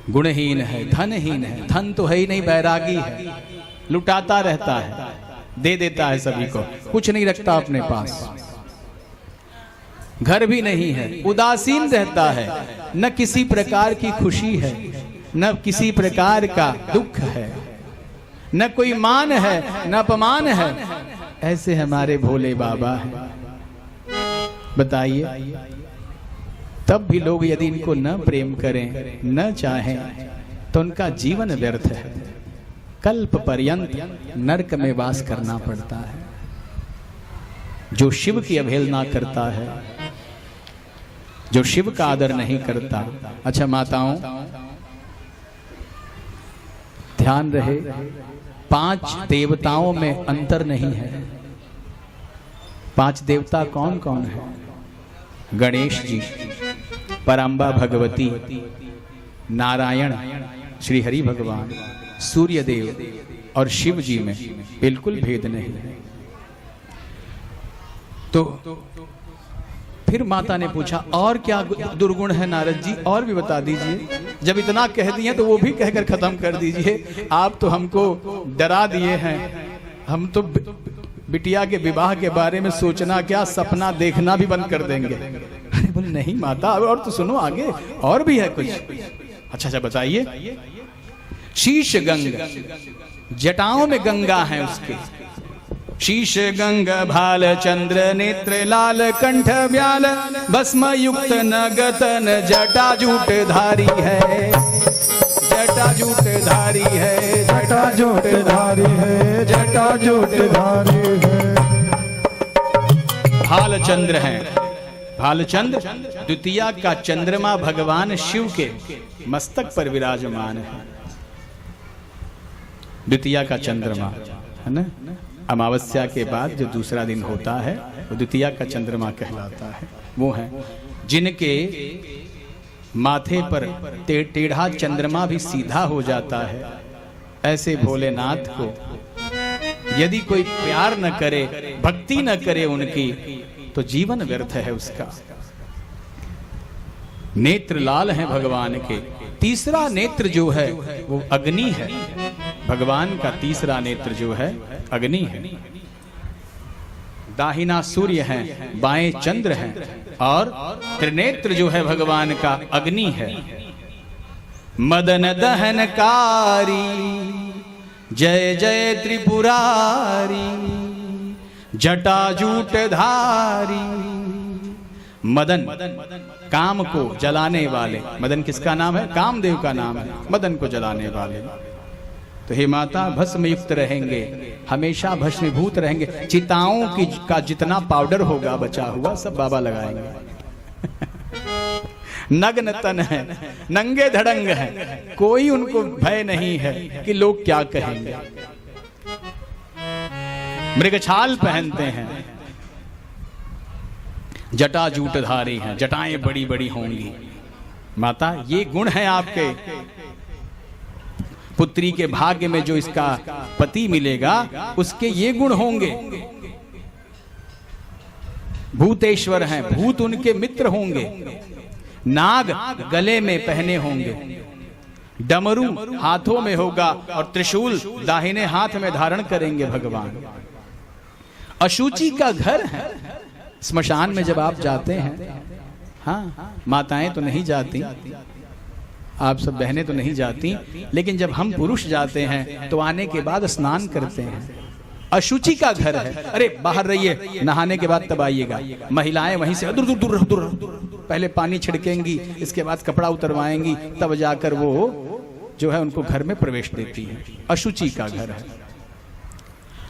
गुणहीन है धनहीन है, धन तो है ही नहीं, बैरागी है, लुटाता रहता है, दे देता है सभी को, कुछ नहीं रखता अपने पास, घर भी नहीं है, उदासीन रहता है, न किसी प्रकार की खुशी है, न किसी प्रकार का दुख है, न कोई मान है न अपमान है। ऐसे हमारे भोले बाबा हैं। बताइए, तब भी लोग यदि इनको न प्रेम करें न चाहें तो उनका जीवन व्यर्थ है, कल्प पर्यंत नरक में वास करना पड़ता है। जो शिव की अवहेलना करता है, जो शिव का आदर नहीं करता। अच्छा माताओं, ध्यान रहे, 5 देवताओं में अंतर नहीं है। 5 देवता कौन कौन है? गणेश जी, पराम्बा भगवती, नारायण श्री हरि भगवान, सूर्य देव और शिव जी में बिल्कुल भेद नहीं है। तो फिर माता ने पूछा और क्या दुर्गुण है नारद जी, और भी बता दीजिए। जब इतना कह दिए तो वो भी कहकर खत्म कर दीजिए। आप तो हमको डरा दिए हैं, हम तो बिटिया के विवाह के बारे में सोचना क्या, सपना देखना भी बंद कर देंगे। अरे बोले नहीं माता, और तो सुनो आगे, और भी है कुछ। अच्छा बताइए। शीश गंगा, जटाओं में गंगा है उसके। शीश गंग भाल चंद्र नेत्र लाल कंठ व्याल भस्म युक्त नगतन जटाजूट धारी है। जटाजूट धारी है, जटाजूट धारी है, जटाजूट धारी है। भालचंद्र है, भालचंद्र द्वितीया का चंद्रमा भगवान शिव के मस्तक पर विराजमान है। द्वितीया का चंद्रमा है ना, अमावस्या के बाद जो दूसरा दिन होता है वो द्वितीया का चंद्रमा कहलाता है। वो है जिनके माथे पर टेढ़ा चंद्रमा भी सीधा हो जाता है। ऐसे भोलेनाथ को यदि कोई प्यार न करे, भक्ति न करे उनकी, तो जीवन व्यर्थ है उसका। नेत्र लाल हैं भगवान के। तीसरा नेत्र जो है वो अग्नि है। भगवान का तीसरा नेत्र जो है अग्नि है। दाहिना सूर्य है, बाएं चंद्र है, और त्रिनेत्र जो है भगवान का अग्नि है। मदन दहनकारी जय जय त्रिपुरारी जटाजूट धारी। मदन, काम को जलाने वाले। मदन किसका नाम है? कामदेव का नाम है, मदन को जलाने वाले। तो हे माता, भस्म युक्त रहेंगे, हमेशा भस्मीभूत रहेंगे। चिताओं की का जितना पाउडर होगा बचा हुआ सब बाबा लगाएंगे। नग्न तन है, नंगे धड़ंग है, कोई उनको भय नहीं है कि लोग क्या कहेंगे। मृगछाल पहनते हैं, जटाजूटधारी हैं, जटाएं बड़ी बड़ी होंगी। माता, ये गुण है आपके। पुत्री के भाग्य में जो इसका पति मिलेगा उसके ये गुण होंगे। भूतेश्वर हैं, भूत उनके मित्र होंगे। नाग गले में पहने होंगे, डमरू हाथों में होगा और त्रिशूल दाहिने हाथ में धारण करेंगे भगवान। अशुचि का घर है। स्मशान में जब आप जाते हैं, हाँ माताएं तो नहीं जाती, आप सब बहनें तो नहीं जाती, लेकिन जब हम पुरुष जाते हैं तो आने के बाद स्नान करते हैं। अशुचि का घर है। अरे बाहर रहिए, नहाने के बाद तब आइएगा। महिलाएं वहीं से दूर दूर दूर दूर पहले पानी छिड़केंगी, इसके बाद कपड़ा उतरवाएंगी, तब जाकर वो जो है उनको घर में प्रवेश देती है। अशुचि का घर है।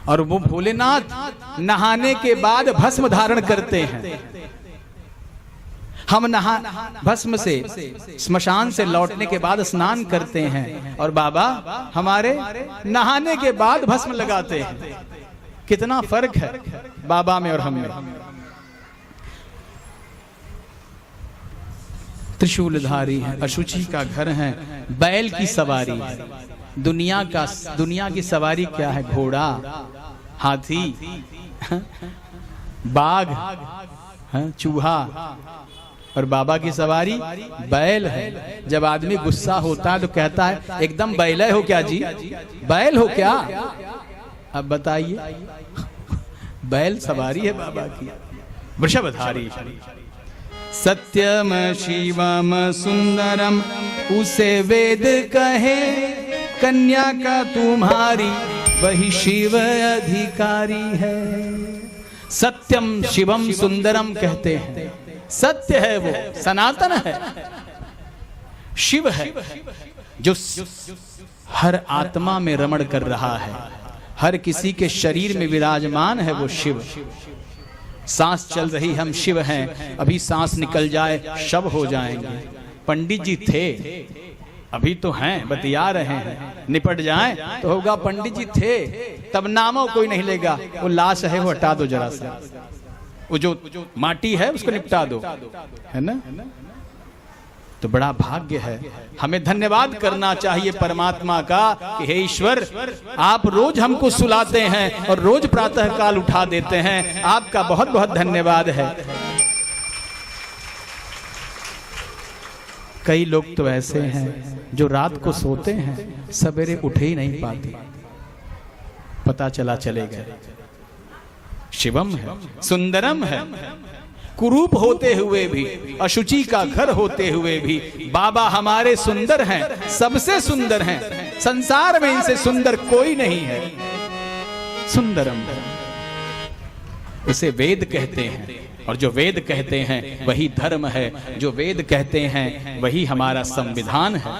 और वो भोलेनाथ नहाने के बाद भस्म धारण करते हैं। हम भस्म से स्मशान से लौटने के बाद स्नान करते हैं और बाबा हमारे नहाने के बाद भस्म लगाते हैं। कितना फर्क है बाबा में और हम में। त्रिशूलधारी है, अशुचि का घर है, बैल की सवारी है। दुनिया की सवारी क्या है? घोड़ा, हाथी, बाघ, चूहा। और बाबा की सवारी बैल है। जब आदमी गुस्सा होता है तो कहता है एकदम बैल हो क्या जी? बैल हो क्या? अब बताइए, बैल सवारी है बाबा की। वृषभधारी। सत्यम शिवम सुंदरम उसे वेद कहे, कन्या का तुम्हारी वही शिव अधिकारी है। सत्यम शिवम सुंदरम कहते हैं। सत्य है, वो सनातन है, शिव है, जो हर आत्मा में रमण कर रहा है, हर किसी के शरीर में विराजमान है वो शिव। सांस चल रही हम शिव हैं, अभी सांस निकल जाए शव हो जाएंगे। पंडित जी थे, अभी तो हैं, बतिया रहे हैं, निपट जाएं तो होगा पंडित जी थे, तब नामों कोई नहीं लेगा। वो लाश है, वो हटा दो जरा सा, वो जो माटी है उसको निपटा दो, है ना। तो बड़ा भाग्य है, हमें धन्यवाद करना चाहिए परमात्मा का कि हे ईश्वर, आप रोज हमको सुलाते हैं और रोज प्रातः काल उठा देते हैं। आपका बहुत बहुत धन्यवाद है। कई लोग तो ऐसे हैं जो रात को सोते हैं, सवेरे उठे ही नहीं पाते, पता चला चले गए। शिवम है, सुंदरम है, कुरूप होते हुए भी, अशुचि का घर होते हुए भी बाबा हमारे सुंदर हैं, सबसे सुंदर हैं। संसार में इनसे सुंदर कोई नहीं है। सुंदरम, उसे वेद कहते हैं, और जो वेद कहते हैं वही धर्म है, जो वेद कहते हैं वही हमारा संविधान है।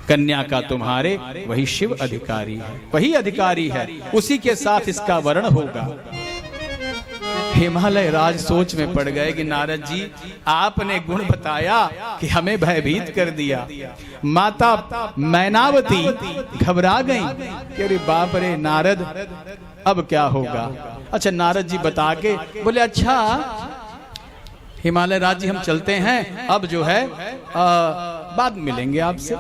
कन्या का तुम्हारे वही शिव अधिकारी है, वही अधिकारी है, उसी के साथ इसका वर्ण होगा। हिमालय राज सोच में पड़ गए कि नारद जी आपने गुण बताया कि हमें भयभीत कर दिया। माता मैनावती घबरा गई कि अरे बाप रे नारद, अब क्या होगा। अच्छा, नारद जी बता के बोले अच्छा हिमालय राज जी हम चलते हैं, अब जो है बाद में मिलेंगे आपसे।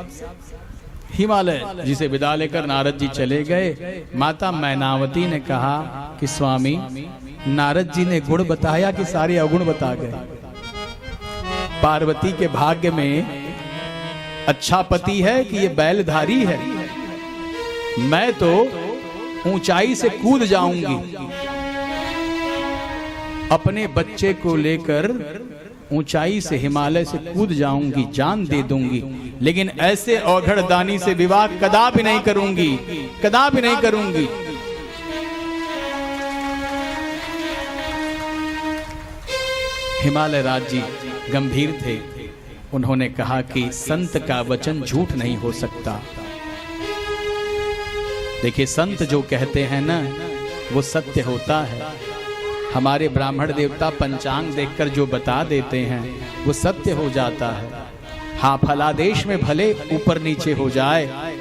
हिमालय जी से विदा लेकर नारद जी चले गए। माता मैनावती ने कहा कि स्वामी, नारद जी ने गुण बताया कि सारे अवगुण बता गए। पार्वती के भाग्य में अच्छा पति है कि ये बैलधारी है। मैं तो ऊंचाई से कूद जाऊंगी, अपने बच्चे को लेकर ऊंचाई से हिमालय से कूद जाऊंगी, जान दे दूंगी, लेकिन ऐसे औघड़ दानी से विवाह कदापि नहीं करूंगी, कदापि नहीं करूंगी। हिमालय राज जी गंभीर थे। उन्होंने कहा कि संत का वचन झूठ नहीं हो सकता। देखिए, संत जो कहते हैं ना वो सत्य होता है। हमारे ब्राह्मण देवता पंचांग देखकर जो बता देते हैं वो सत्य हो जाता है। हाँ, फलादेश में भले ऊपर नीचे हो जाए,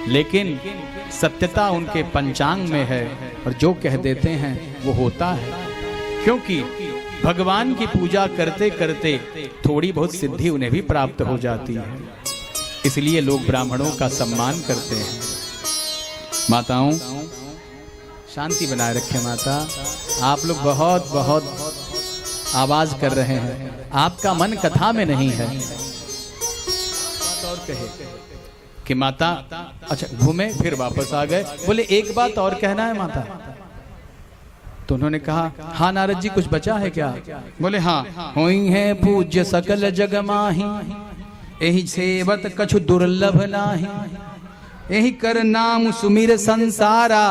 लेकिन सत्यता उनके पंचांग में है, और जो कह देते हैं वो होता है। क्योंकि भगवान की पूजा करते करते थोड़ी बहुत सिद्धि उन्हें भी प्राप्त हो जाती है, इसलिए लोग ब्राह्मणों का सम्मान करते हैं। माताओं, शांति बनाए रखें। माता, आप लोग बहुत बहुत आवाज कर रहे हैं, आपका मन कथा में नहीं है। और कहे कि माता, अच्छा घूमे फिर वापस आ गए, बोले एक बात और कहना है माता। तो उन्होंने कहा हाँ नारद जी, कुछ बचा है क्या? बोले हाँ, होई है पूज्य सकल जग माही, एहि सेवत कछु दुर्लभ नाही, एहि कर नाम सुमिर संसारा,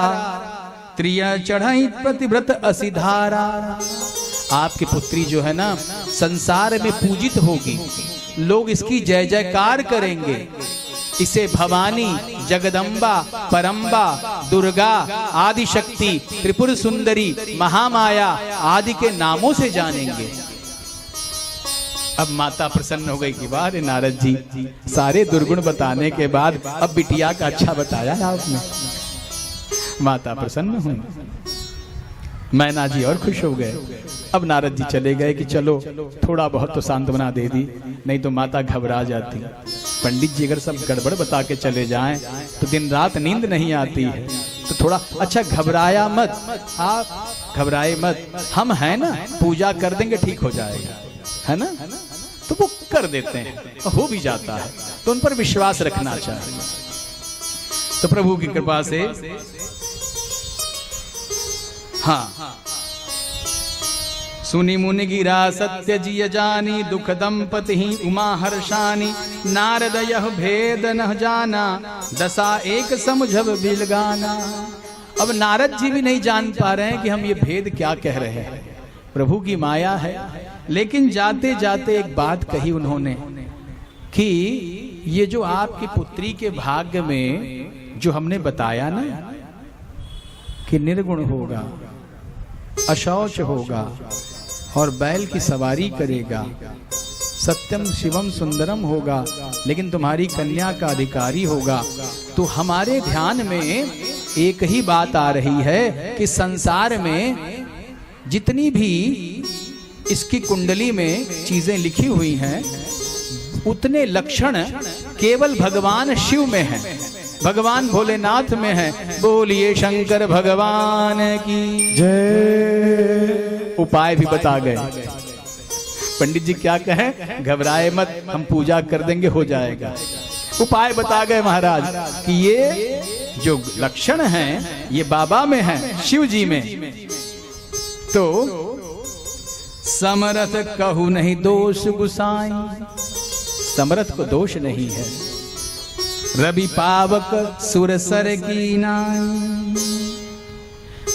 त्रिय चढ़ाई प्रतिव्रत असिधारा। आपकी पुत्री जो है ना संसार में पूजित होगी, लोग इसकी जय जयकार करेंगे। इसे भवानी, जगदम्बा, परम्बा, दुर्गा, आदि शक्ति, त्रिपुर सुंदरी, महामाया आदि के नामों से जानेंगे। अब माता प्रसन्न हो गई कि वाह रे नारद जी, सारे दुर्गुण बताने के बाद अब बिटिया का अच्छा बताया आपने। माता प्रसन्न हुई, मैना जी और खुश हो गए। अब नारद जी चले गए कि चलो थोड़ा बहुत तो सांत्वना दे दी, नहीं तो माता घबरा जाती। पंडित जी अगर सब गड़बड़ बता के चले जाएं तो दिन रात नींद नहीं आती है। तो थोड़ा अच्छा घबराया मत, आप घबराए मत, हम हैं ना, पूजा कर देंगे ठीक हो जाएगा, है ना। तो वो कर देते हैं, हो भी जाता है, तो उन पर विश्वास रखना चाहिए। तो प्रभु की कृपा से हाँ, सुनि मुनि गिरा सत्य जिय जानी, दुख दंपति उमा हर्षानी, नारद यह भेद न जाना, दशा एक समझब बिलगाना। अब नारद जी भी नहीं जान पा रहे हैं कि हम ये भेद क्या कह रहे हैं, प्रभु की माया है। लेकिन जाते जाते एक बात कही उन्होंने कि ये जो आपकी पुत्री के भाग्य में जो हमने बताया ना कि निर्गुण होगा, अशौच होगा और बैल की सवारी करेगा, सत्यम शिवम सुंदरम होगा, लेकिन तुम्हारी कन्या का अधिकारी होगा, तो हमारे ध्यान में एक ही बात आ रही है कि संसार में जितनी भी इसकी कुंडली में चीजें लिखी हुई हैं उतने लक्षण केवल भगवान शिव में हैं, भगवान भोलेनाथ में है। बोलिए शंकर भगवान की जय। उपाय भी बता गए। पंडित जी क्या कहें, घबराए मत, हम पूजा कर देंगे हो जाएगा। उपाय बता गए महाराज कि ये जो लक्षण हैं ये बाबा में है, शिव जी में। तो समरथ कहू नहीं दोष गुसाई, समरथ को दोष नहीं है। रवि पावक सुरसर की नाई,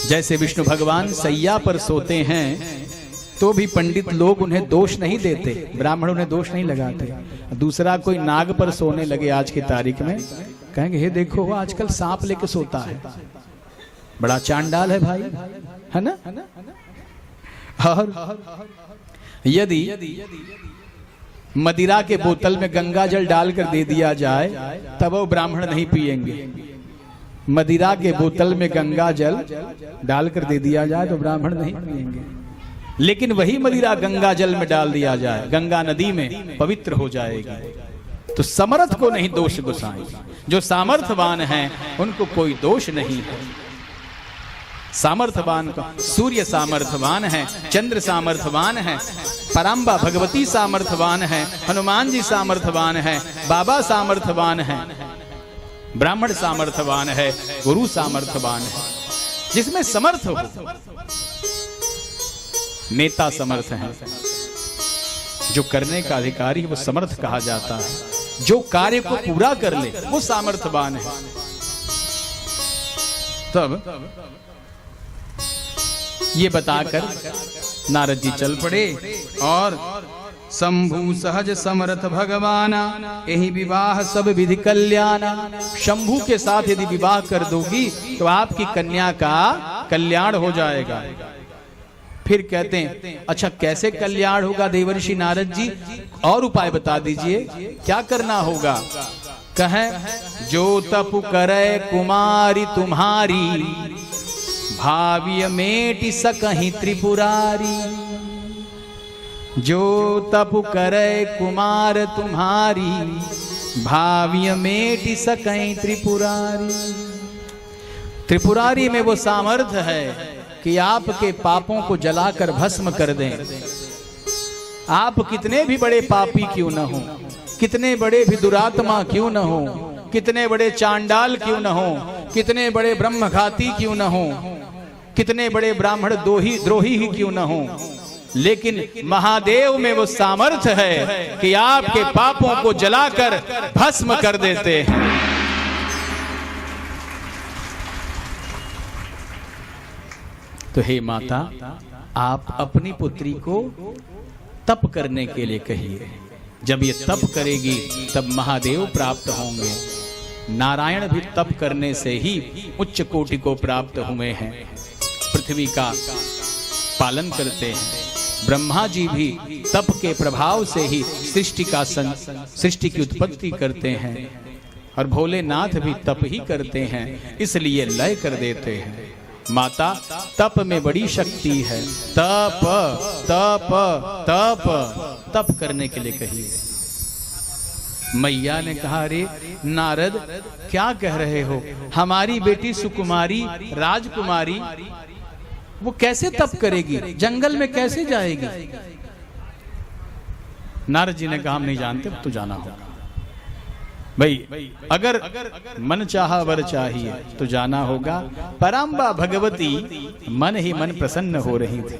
जैसे विष्णु भगवान सैया पर सोते हैं तो भी पंडित लोग उन्हें दोष नहीं देते, ब्राह्मण उन्हें दोष नहीं लगाते। दूसरा कोई नाग पर सोने लगे आज की तारीख में, कहेंगे हे देखो वो आजकल सांप लेके सोता है, बड़ा चांडाल है भाई, है ना। और यदि मदिरा के बोतल में गंगा जल डालकर दे दिया जाए तब वो ब्राह्मण नहीं पिएंगे। मदिरा के बोतल में गंगा जल डालकर दे दिया जाए तो ब्राह्मण नहीं पिएंगे। लेकिन वही मदिरा गंगा जल में डाल दिया जाए, गंगा नदी में पवित्र हो जाएगी। तो समर्थ को नहीं दोष गुसाई, जो सामर्थ्यवान हैं उनको कोई दोष नहीं है। सामर्थ्यवान का सूर्य सामर्थ्यवान है, चंद्र सामर्थ्यवान है, पराम्बा भगवती सामर्थ्यवान है, हनुमान जी सामर्थ्यवान है, बाबा सामर्थ्यवान है, ब्राह्मण सामर्थ्यवान है, गुरु सामर्थ्यवान है। जिसमें समर्थ हो, नेता समर्थ है, जो करने का अधिकारी वो समर्थ कहा जाता है। जो कार्य को पूरा कर ले वो सामर्थ्यवान है। तब ये बताकर नारद जी चल पड़े और शंभु सहज समर्थ भगवाना, यही विवाह सब विधि कल्याणा। शंभु के साथ यदि विवाह कर दोगी तो आपकी कन्या का कल्याण हो जाएगा। फिर कहते हैं अच्छा कैसे कल्याण होगा देवर्षि नारद जी, और उपाय बता दीजिए क्या करना होगा। कहें जो तप करे कुमारी तुम्हारी, भाव्य मेटि सकहि त्रिपुरारी। जो तप करे कुमार तुम्हारी, भाव्य मेटि सकहि त्रिपुरारी। त्रिपुरारी में वो सामर्थ्य है कि आपके पापों को जलाकर भस्म कर दें। आप कितने भी बड़े पापी क्यों न हो, कितने बड़े भी दुरात्मा क्यों न हो, कितने बड़े चांडाल क्यों न हो, कितने बड़े ब्रह्मघाती क्यों न हो, कितने बड़े ब्राह्मण द्रोही ही क्यों न हो, लेकिन महादेव में वो सामर्थ्य है कि आपके पापों को जलाकर भस्म कर देते हैं। तो हे माता, आप अपनी पुत्री को तप करने के लिए कहिए। जब ये तप करेगी तब महादेव प्राप्त होंगे। नारायण भी तप करने से ही उच्च कोटि को प्राप्त हुए हैं, पृथ्वी का पालन करते हैं। ब्रह्मा जी भी तप के प्रभाव से ही सृष्टि की उत्पत्ति करते हैं, और भोलेनाथ भी तप ही करते हैं, इसलिए लय कर देते हैं। माता, तप में बड़ी शक्ति है। तप तप तप तप करने के लिए कहिए। मैया ने कहा, अरे नारद क्या कह रहे हो, हमारी बेटी सुकुमारी राजकुमारी वो कैसे तप करेगी, जंगल में कैसे जाएगी? नारद जी ने कहा, हम नहीं जानते, तो जाना होगा भाई। अगर मन चाहा वर चाहिए तो जाना होगा। पराम्बा भगवती मन ही मन प्रसन्न हो रही थी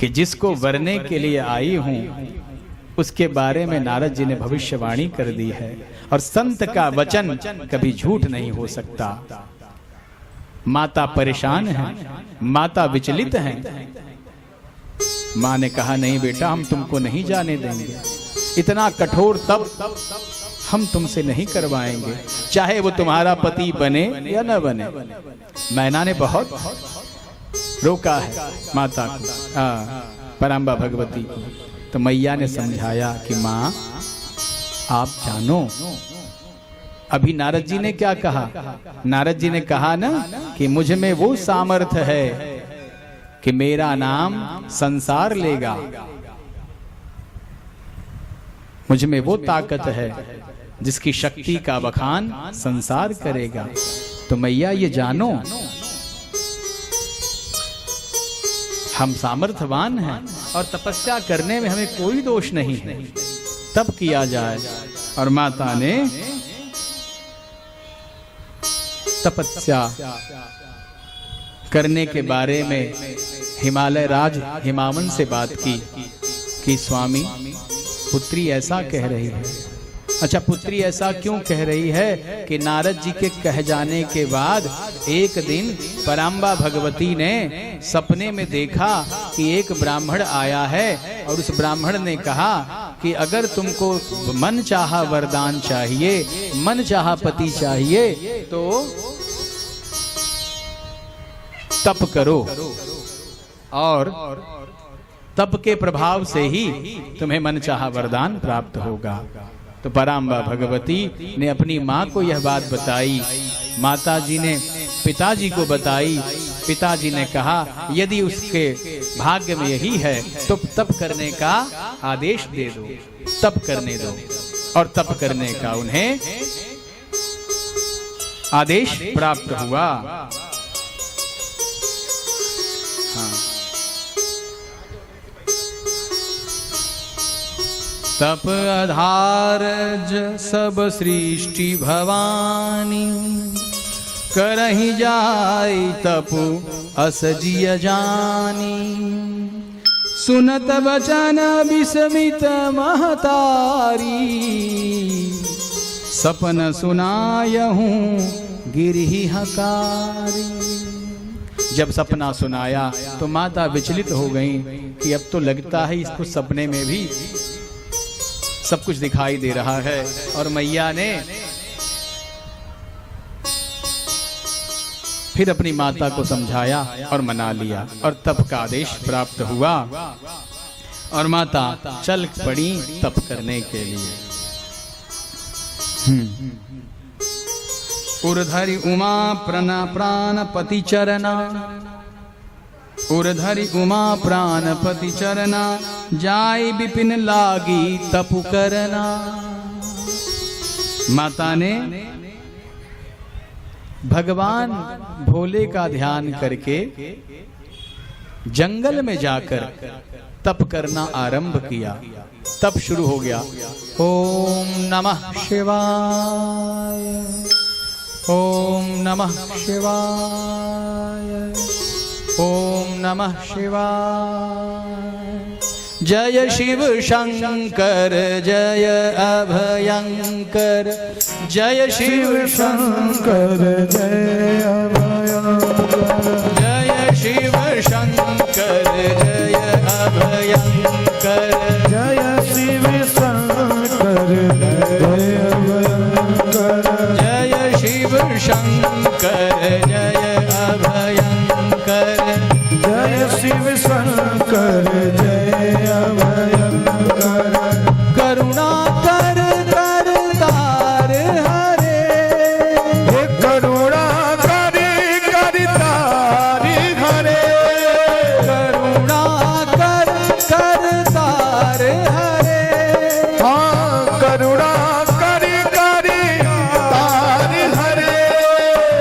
कि जिसको वरने के लिए आई हूं उसके बारे में नारद जी ने भविष्यवाणी कर दी है, और संत का वचन कभी झूठ नहीं हो सकता। माता परेशान है, माता विचलित है। मां ने कहा, नहीं बेटा, हम तुमको नहीं जाने देंगे, इतना कठोर तप हम तुमसे नहीं करवाएंगे, चाहे वो तुम्हारा पति बने या न बने। मैना ने बहुत रोका है माता को, पराम्बा भगवती को। तो मैया ने समझाया कि मां आप जानो, अभी नारद जी ने क्या कहा? नारद जी ने कहा ना कि मुझ में वो सामर्थ्य है कि मेरा नाम संसार लेगा, मुझ में वो ताकत है जिसकी शक्ति का बखान संसार करेगा। तो मैया ये जानो, हम सामर्थ्यवान हैं और तपस्या करने में हमें कोई दोष नहीं है, तब किया जाए। और माता ने तपस्या करने के बारे में हिमालय राज हिमावन से बात की कि स्वामी, पुत्री ऐसा कह रही है। अच्छा, पुत्री ऐसा क्यों कह रही है कि नारद जी के कह जाने के बाद एक दिन पराम्बा भगवती ने सपने में देखा कि एक ब्राह्मण आया है, और उस ब्राह्मण ने कहा कि अगर तुमको मन चाहा वरदान चाहिए, मन चाहा पति चाहिए, तो तप करो, और तप के प्रभाव से ही तुम्हें मन चाहा वरदान प्राप्त होगा। तो पराम्बा भगवती ने अपनी माँ को यह बात बताई, माता जी ने पिताजी को बताई। पिताजी ने कहा, यदि उसके भाग्य में यही है तो तप करने का आदेश दे दो, तप करने दो। और तप करने का उन्हें आदेश प्राप्त हुआ। हाँ। तप आधार सब सृष्टि भवानी, करहि जाई तपु असजिय जानी। सुनत वचन विस्मित महतारी, सपन सुनायहूँ गिरहि हकारी। जब सपना सुनाया तो माता विचलित हो गई कि अब तो लगता है इसको सपने में भी सब कुछ दिखाई दे रहा है। और मैया ने फिर अपनी माता को समझाया और मना लिया, और तप का आदेश प्राप्त हुआ, और माता चल पड़ी तप करने के लिए। उर्धरि उमा प्राणपति चरना, उर्धरि उमा प्राणपति चरना, जाय विपिन लागी तपु करना। माता ने भगवान भोले का ध्यान करके जंगल में जाकर तप करना आरंभ किया। तप शुरू हो गया। ओम नमः शिवाय, ओम नमः शिवाय, ओम नमः शिवाय। जय शिव शंकर जय अभयंकर, जय शिव शंकर जय अभयंकर, जय शिव शंकर जय अभयंकर, जय शंकर, जय शिव शंकर जय अभयंकर। करुणा कर कर तार हरे, हे करुणा करी करी तारी हरे, करुणा कर कर तार हरे, हाँ करुणा करी करी तारी हरे।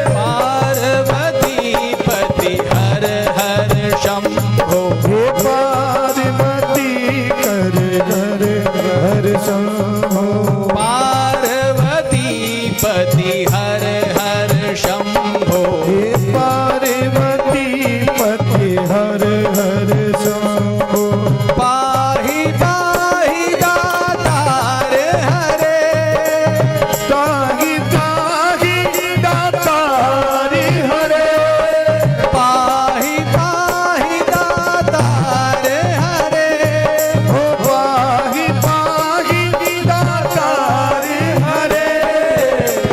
पार्वती पति हर हर शंभो, हे पार्वती कर कर हर शंभो, पार्वती पति हर हर शंभो, हे पार्वती पति हर हर शंभो। पाहि पाहि दातार हरे, ताहि ताहि दातारी हरे, पाहि पाहि दातार हरे, ओ पाहि पाहि दातारी हरे।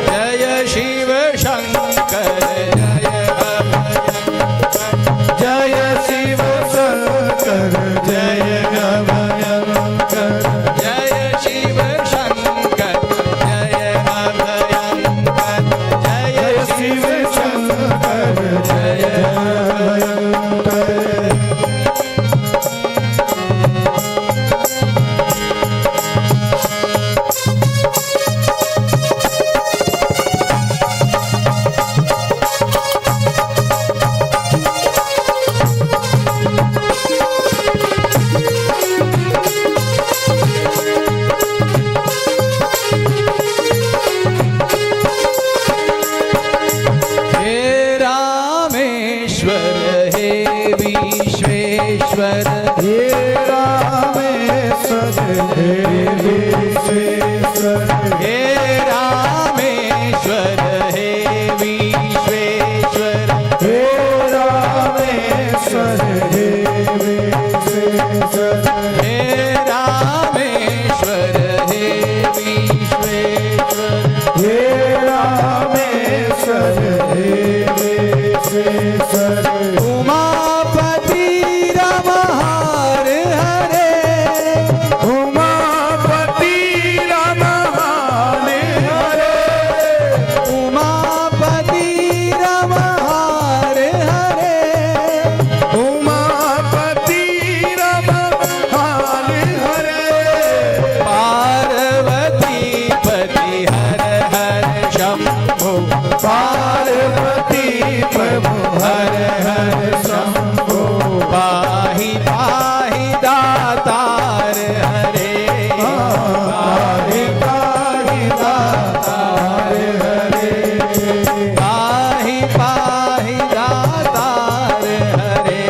जय शिव शंकर जय अभयंकर, जय शिव शंकर जय अभयंकर, जय शिव शंकर जय अभयंकर, जय शिव शंकर जय अभयंकर। हे रामेश्वर हे विश्वेश्वर, हे रामेश्वर हे विश्वेश्वर, हे रामेश्वर हे विश्वेश्वर, हे रामेश्वर हे विश्वेश्वर, हे रामेश्वर हे विश्वेश्वर, हे रामेश्वर हे विश्वेश्वर। उमापति रमहार हरे, उमापति रमहार हरे, उमापति रमहार हरे, उमापति रमहार हरे, पार्वती पति हर हर शंभो, पार्वती प्रभु हर हर शंभो, पाहि पाहि दातार हरे, पाहि पाहि दातार हरे, पाहि पाहि दातार हरे,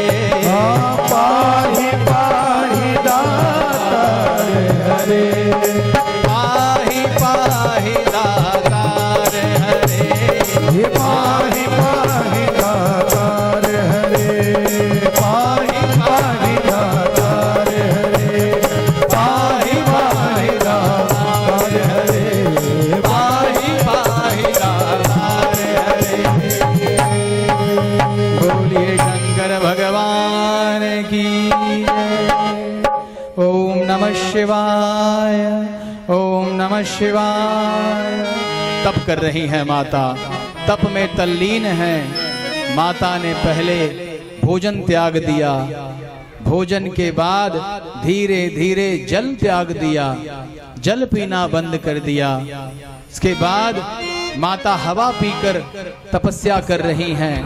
पाहि पाहि दातार हरे, पाहि पाहि दातार हरे, हे पाहि पाहि दातार हरे, पाहि पाहि दातार हरे, पाहि पाहि दातार हरे, पाहि पाहि दातार हरे। बोलिए शंकर भगवान की जय। ओम नमः शिवाय, ओम नमः शिवाय। तप कर रही हैं माता, तप में तल्लीन है। माता ने पहले भोजन त्याग दिया, भोजन के बाद धीरे धीरे जल त्याग दिया, जल पीना बंद कर दिया। इसके बाद माता हवा पीकर तपस्या कर रही हैं।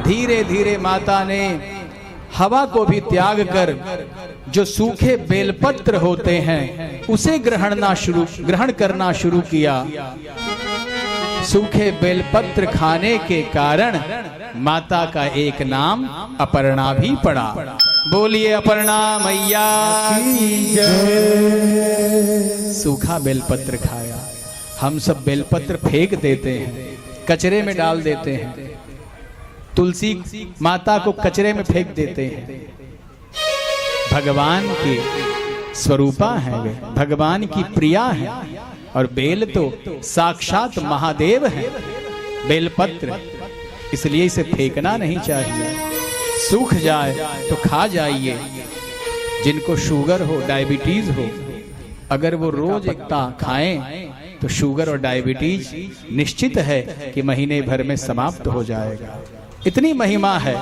धीरे धीरे माता ने हवा को भी त्याग कर जो सूखे बेलपत्र होते हैं उसे ग्रहण करना शुरू किया। सूखे बेलपत्र खाने के कारण माता का एक नाम अपर्णा भी पड़ा। बोलिए अपर्णा मैया की जय। सूखा बेलपत्र खाया। हम सब बेलपत्र फेंक देते हैं, कचरे में डाल देते हैं, तुलसी माता को कचरे में फेंक देते हैं। भगवान की स्वरूपा है, वे भगवान की प्रिया है। और बेल तो साक्षात महादेव है। बेलपत्र, इसलिए इसे फेंकना नहीं चाहिए। सूख जाए तो खा जाइए। जिनको शुगर हो, डायबिटीज हो, अगर वो रोज एकता खाएं तो शुगर और डायबिटीज निश्चित है कि महीने भर में समाप्त हो जाएगा। इतनी महिमा है।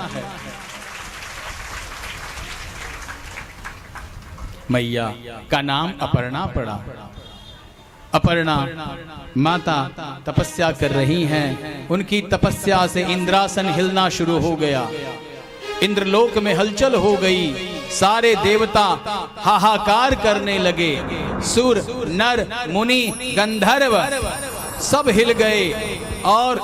मैया का नाम अपर्णा पड़ा। अपर्णा माता तपस्या कर रही हैं। उनकी तपस्या से इंद्रासन हिलना शुरू हो गया। इंद्रलोक में हलचल हो गई। सारे देवता हाहाकार करने लगे। सुर, नर, मुनि, गंधर्व सब हिल गए और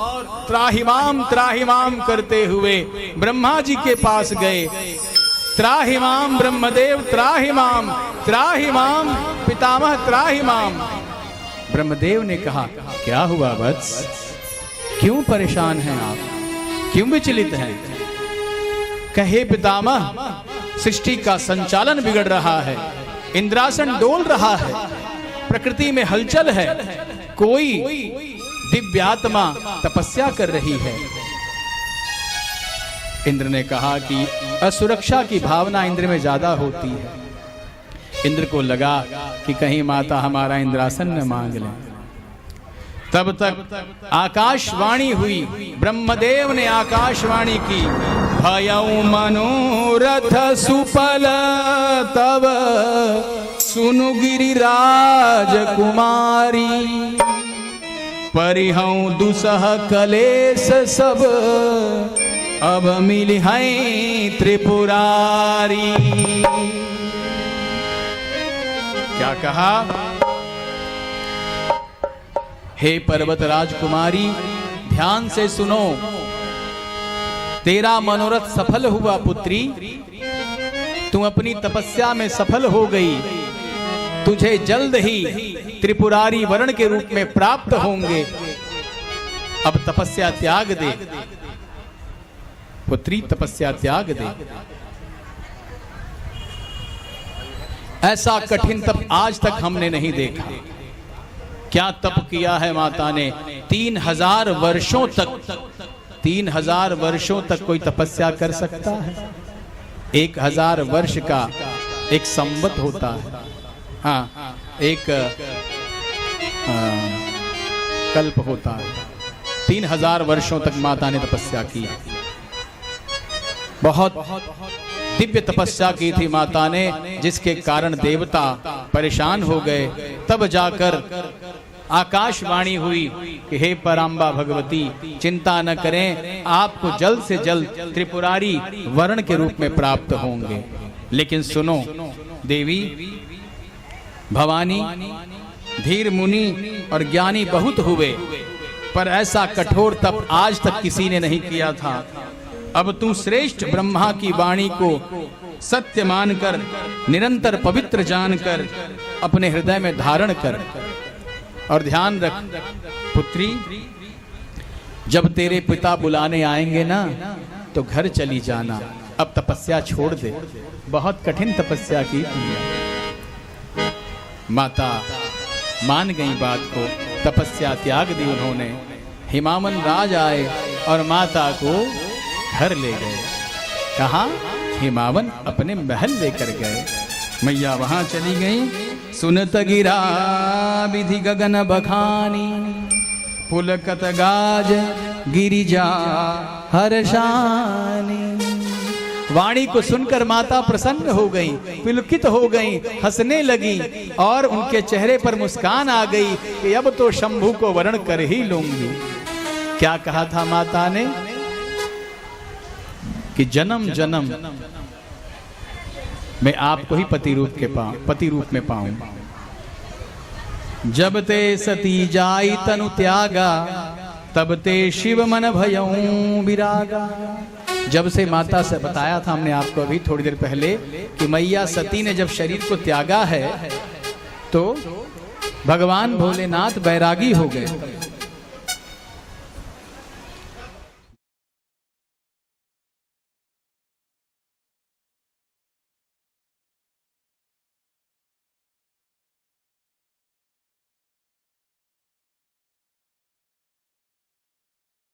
त्राहिमाम त्राहिमाम करते हुए ब्रह्मा जी के पास गए। त्राहिमाम ब्रह्मदेव, त्राहिमाम, त्राहिमाम पितामह, त्राहिमाम। ब्रह्मदेव ने कहा, क्या हुआ वत्स, क्यों परेशान हैं आप, क्यों विचलित हैं? कहे पितामह, सृष्टि का संचालन बिगड़ रहा है, इंद्रासन डोल रहा है, प्रकृति में हलचल है, कोई दिव्यात्मा तपस्या कर रही है। इंद्र ने कहा कि असुरक्षा की भावना इंद्र में ज्यादा होती है। इंद्र को लगा कि कहीं माता हमारा इंद्रासन न मांग ले। तब तक आकाशवाणी हुई। ब्रह्मदेव ने आकाशवाणी की, भयउ मनोरथ सुफल तब सुनु गिरिराज कुमारी, परिहऊ दुसह कलेश सब अब मिली हैं त्रिपुरारी। क्या कहा? हे पर्वत राजकुमारी, ध्यान से सुनो। तेरा मनोरथ सफल हुआ पुत्री। तू अपनी तपस्या में सफल हो गई। तुझे जल्द ही त्रिपुरारी वर्ण के रूप में प्राप्त होंगे। अब तपस्या त्याग दे पुत्री, तपस्या त्याग दे। ऐसा कठिन तप आज तक हमने नहीं देखा। क्या तप किया है माता ने? 3000 वर्षों तक, 3000 वर्षों तक कोई तपस्या कर सकता है? 1000 वर्ष का एक संवत होता है। हाँ, एक कल्प होता है। 3000 वर्षों तक माता ने तपस्या की। बहुत दिव्य तपस्या की थी माता ने, जिसके कारण देवता परेशान हो गए। तब जाकर आकाशवाणी हुई कि हे पराम्बा भगवती, चिंता न करें, आपको जल्द से जल्द त्रिपुरारी वर्ण के रूप में प्राप्त होंगे। लेकिन सुनो देवी भवानी, धीर मुनि और ज्ञानी बहुत हुए, पर ऐसा कठोर तप आज तक किसी ने नहीं किया था। अब तू श्रेष्ठ ब्रह्मा की वाणी को सत्य मानकर, निरंतर पवित्र जानकर अपने हृदय में धारण कर। और ध्यान रख पुत्री, जब तेरे पिता बुलाने आएंगे ना, तो घर चली जाना। अब तपस्या छोड़ दे। बहुत कठिन तपस्या की तुमने। माता मान गई बात को, तपस्या त्याग दी उन्होंने। हिमावन राज आए और माता को घर ले गए। कहा? हिमावन अपने महल लेकर गए। मैया वहां चली गई। सुनत गिरा विधि गगन बखानी, पुलकत गाज गिरिजा हर्षानी। वाणी को सुनकर माता प्रसन्न हो गई, पुलकित हो गई, हंसने लगी और उनके चेहरे पर मुस्कान आ गई कि अब तो शंभू को वरण कर ही लूंगी। क्या कहा था माता ने? कि जन्म जन्म मैं आपको ही पति रूप में पाऊं। जब ते सती जाई तनु त्यागा, तब ते शिव मन भयऊं विरागा। जब से माता से बताया था हमने आपको अभी थोड़ी देर पहले कि मैया सती ने जब शरीर को त्यागा है तो भगवान भोलेनाथ बैरागी हो गए।